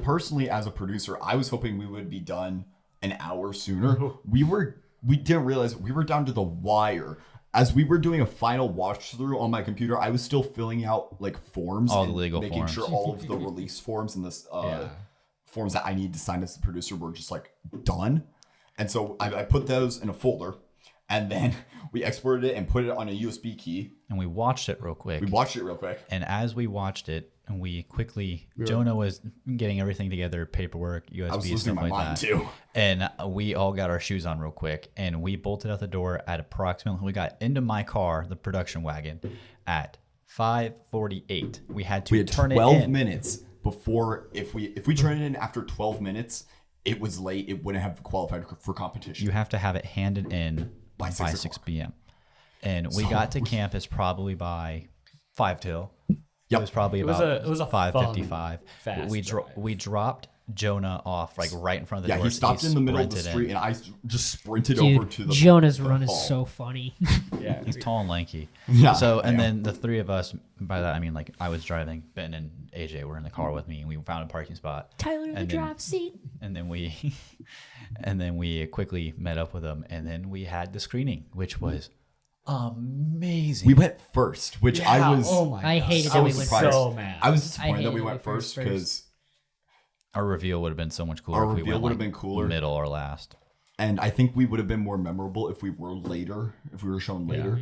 personally, as a producer, I was hoping we would be done an hour sooner. We didn't realize we were down to the wire. As we were doing a final watch through on my computer, I was still filling out like forms, All the and legal making forms. sure all of the release forms and this forms that I need to sign as the producer were just like done. And so I put those in a folder, and then we exported it and put it on a USB key. And we watched it real quick. We watched it real quick. And as we watched it, and Jonah was getting everything together, paperwork, USB, I was losing stuff my like mind that. too. And we all got our shoes on real quick, and we bolted out the door at approximately. We got into my car, the production wagon, at 5:48. We had to We had turn 12 it in. minutes before. If we turn it in after 12 minutes, it was late. It wouldn't have qualified for competition. You have to have it handed in By by 6 6 p.m. And we got to campus probably by 5 till. Yep. It was probably It was about a 5:55. fun, fast drive. We dropped Jonah off like right in front of the Yeah, door. he stopped in the middle of the sprinted street, in. and I just sprinted Dude, over to the. Jonah's the run is hall. so funny. Yeah. He's tall and lanky. Yeah, So, I and know. then the three of us, by that I mean like I was driving, Ben and AJ were in the car with me, and we found a parking spot. Tyler in the And then- drive seat. And then we quickly met up with them, and then we had the screening, which was amazing. We went first, which I was. Oh my I gosh. hated I that we was went surprised. so mad. I was disappointed hated that we that went we went first first. because, Our reveal would have been so much cooler Our if we reveal went would have like been cooler. middle or last. and I think we would have been more memorable if we were later, if we were shown later.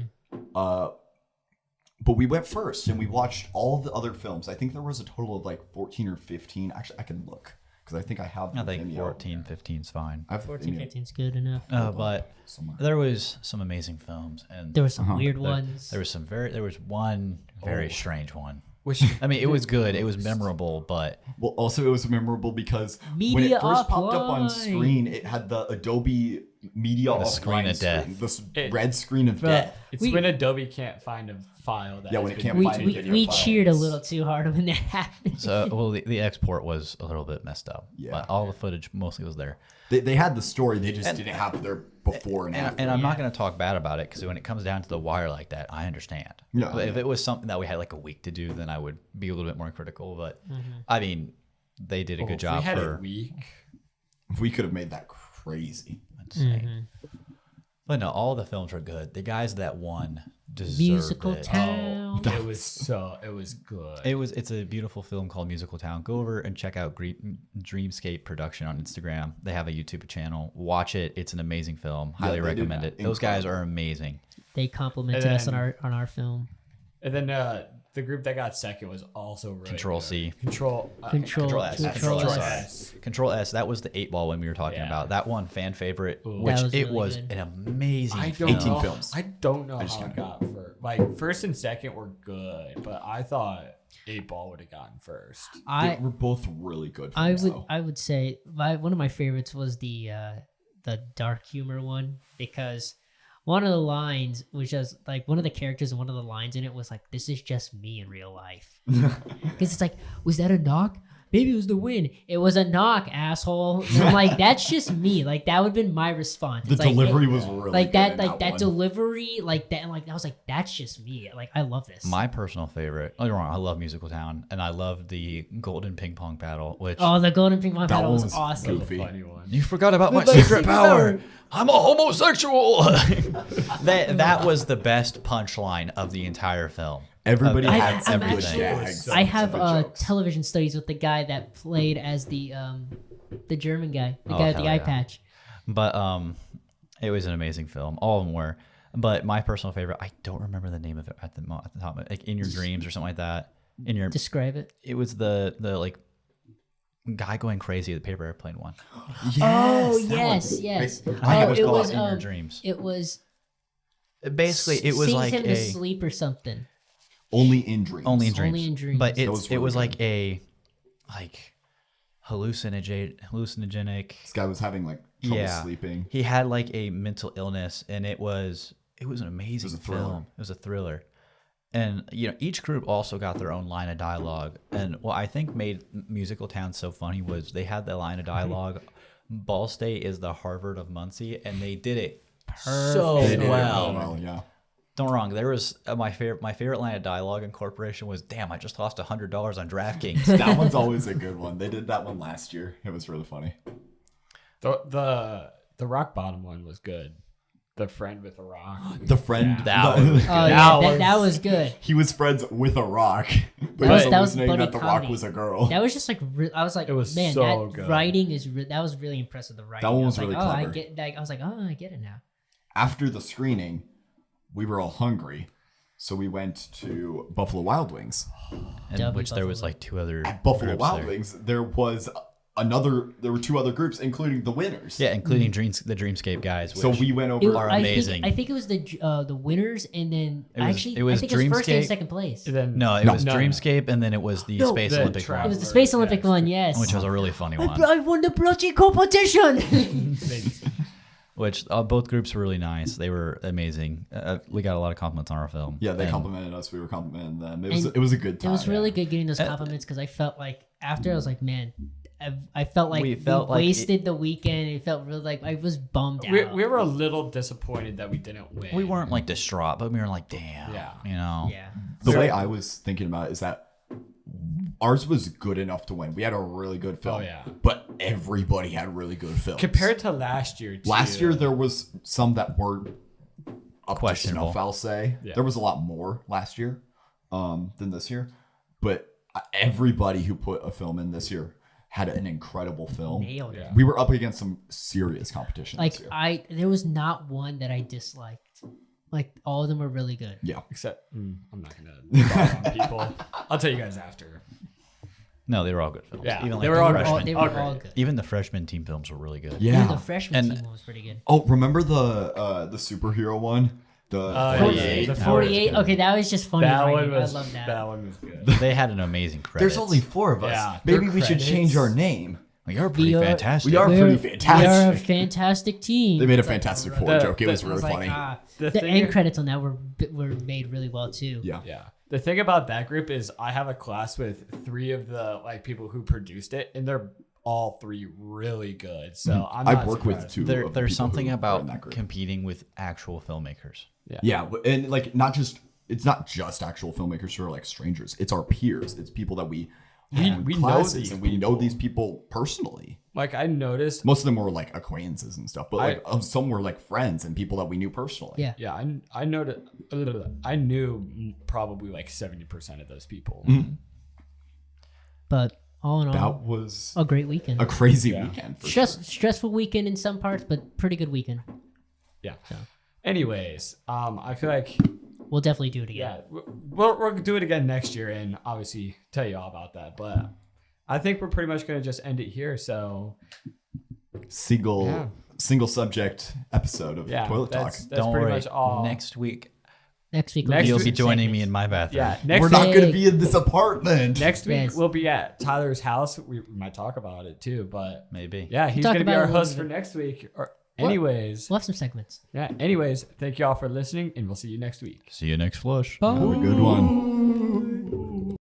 But we went first, and we watched all the other films. I think there was a total of like 14 or 15. Actually, I can look because I think I have. I think Vimeo. 14, 15 is fine. I have 14, Vimeo 15 is good enough. But somewhere. there was some amazing films, and There were some weird ones. there was one very strange one. Which I mean, it was good, it was memorable, but Well, also it was memorable because when Media it first popped up on offline. screen, it had the Adobe Media Offline screen of death. the red screen of Bruh, death. it's we- when Adobe can't find a file that Yeah, has when it been can't we, find we, video we files. cheered a little too hard when that happened. so well, the export was a little bit messed up. Yeah. But all the footage mostly was there. They had the story, they just didn't have their before and after. And I'm not going to talk bad about it because when it comes down to the wire like that, I understand. Yeah. But if it was something that we had like a week to do, then I would be a little bit more critical. But I mean, they did a good If job we had for a week. We could have made that crazy. insane. But no, all the films were good. The guys that won deserved Musical it. Town. It was good. It's a beautiful film called Musical Town. Go over and check out Dreamscape Production on Instagram. They have a YouTube channel. Watch it. It's an amazing film. Highly they did recommend it. Those guys are amazing. They complimented And us on then- our film. And then the group that got second was also really Control good. C. Control Control S. Control Control S. Control S. That was the 8 ball one we were talking Yeah. about. That one fan favorite, Ooh. which That was it really was good. an amazing I film. don't 18 know. films. I don't know just how it can't- got first. Like first and second were good, but I thought 8 Ball would have gotten first. I We're both really good I films, would though. I would say one of my favorites was the dark humor one because one of the lines was just like one of the characters and one of the lines in it was like, "This is just me in real life." Because it's like, was that a knock? Maybe it was the wind. It was a knock, asshole. And I'm like, that's just me. Like that would have been my response. The It's like, delivery it- was really like good that, in like that one. delivery, like that. Like I was like, that's just me. Like I love this. My personal favorite. Oh, you're wrong. I love Musical Town, and I love the Golden Ping Pong Battle, which Oh, the golden ping pong battle one was was awesome. goofy. Funny one. you forgot about my My secret secret power. power. I'm a homosexual. that was the best punchline of the entire film. Everybody I- had I'm some good actually- gags. I have some good jokes. television studies with the guy that played as the German guy, the Oh, guy with the hell eye yeah. patch. But it was an amazing film. All of them were. But my personal favorite, I don't remember the name of it at the top. Like In Your Dreams or something like that. In your, Describe it. it was the like Guy Going Crazy, the Paper Airplane one. Oh that yes, one. yes. I think Oh, it was it called was In Your Dreams. It was Basically, it was sings like him to sleep or something. Only in dreams. Only in dreams. Only in dreams. But That was it was really like a hallucinogenic. This guy was having like trouble Yeah, sleeping. he had like a mental illness, and it was an amazing a thriller. film. It was a thriller, and each group also got their own line of dialogue. And what I think made Musical Town so funny was they had the line of dialogue. Ball State is the Harvard of Muncie, and they did it so They did it well. really well, yeah. Don't wrong. There was my favorite line of dialogue in Corporation was, "Damn, I just lost $100 on DraftKings." That one's always a good one. They did that one last year. It was really funny. The rock bottom one was good. The friend with a rock. The friend. That was good. Oh yeah, That that was- was good. He was friends with a rock. But That he was hallucinating buddy that the comedy. rock was a girl. That was just like I was like, It was man, so that good. writing is that was really impressive. The writing. That one I was like, really oh, I clever. get. Like, I was like, oh, I get it now. After the screening, we were all hungry. So we went to Buffalo Wild Wings. In W which there was Buffalo. like two other Buffalo groups Wild there. Wings, there were two other groups, including the winners. Yeah, including the Dreamscape guys. Which So we went over. are I amazing. think it was the winners, and then It was- actually it was I think it was first and Dreamscape. second place. And then, no, it was no. Dreamscape, and then it was the Space the Olympic travel. It one, was the Space Yeah, Olympic it's one, yes. which was a really funny one. I won the bloody competition. Which both groups were really nice. They were amazing. We got a lot of compliments on our film. Yeah, they And complimented us. We were complimenting them. And It was a good It time. was really good getting those compliments because I felt like after I was like, man, I felt like We we felt like wasted the weekend. It felt really like I was bummed out. We were a little disappointed that we didn't win. We weren't like distraught, but we were like, damn. Yeah. yeah. The way I was thinking about it is that ours was good enough to win. We had a really good film. Oh, yeah. But everybody had really good films. Compared to last year, too. Last year, there was some that were up Questionable. to snuff, I'll say. Yeah. There was a lot more last year than this year. But everybody who put a film in this year had an incredible film. Nailed it. Yeah. We were up against some serious competition Like this year. there was not one that I disliked. Like all of them were really good. Yeah. Except, I'm not going to bother on people. I'll tell you guys after. No, they were all good films. Yeah, Even they like were the all freshmen. They Oh, were all great. good. Even the freshman team films were really good. Even Yeah. the freshman And- team one was pretty good. Oh, remember the superhero one? The yeah, 48. the 48. Okay, that was just funny. That writing. one was, I love that. that one was good. They had an amazing credit. There's only 4 of us. Yeah, Maybe their we should change credits. our name. We are pretty We are- fantastic. We are We're- pretty fantastic. We are a fantastic team. They made a Fantastic Four The- joke. It the- was I really was like, funny. The the thing- end credits on that were made really well too. Yeah. Yeah. The thing about that group is I have a class with 3 of the people who produced it, and they're all 3 really good. So I'm I not work with surprised. 2 There, of the there's people something who were about in that group. competing with actual filmmakers. Yeah, and like it's not just actual filmmakers who are like strangers. It's our peers. It's people that we had in we know classes, these and we know these people personally. Like I noticed. Most of them were like acquaintances and stuff, but I- like some were like friends and people that we knew personally. Yeah. Yeah, I noticed. I knew probably like 70% of those people. But all in all, That was a great weekend. a crazy weekend. For sure. Stressful weekend in some parts, but pretty good weekend. Yeah. Anyways, I feel like We'll definitely do it again. yeah, we'll do it again next year, and obviously tell you all about that. But I think we're pretty much gonna just end it here. So Single subject episode of yeah, Toilet Talk. that's Don't pretty worry. much all. Next week, Next week, Next you'll week- be joining me segments. in my bathroom. Yeah, next We're week, not going to Big. be in this apartment. next week Yes. we'll be at Tyler's house. We might talk about it too, but Maybe. yeah, he's talk gonna be about our it a little host bit. for next week. Anyways, We'll have some segments. yeah. Anyways, thank you all for listening, and we'll see you next week. See you next flush. Bye. Have a good one.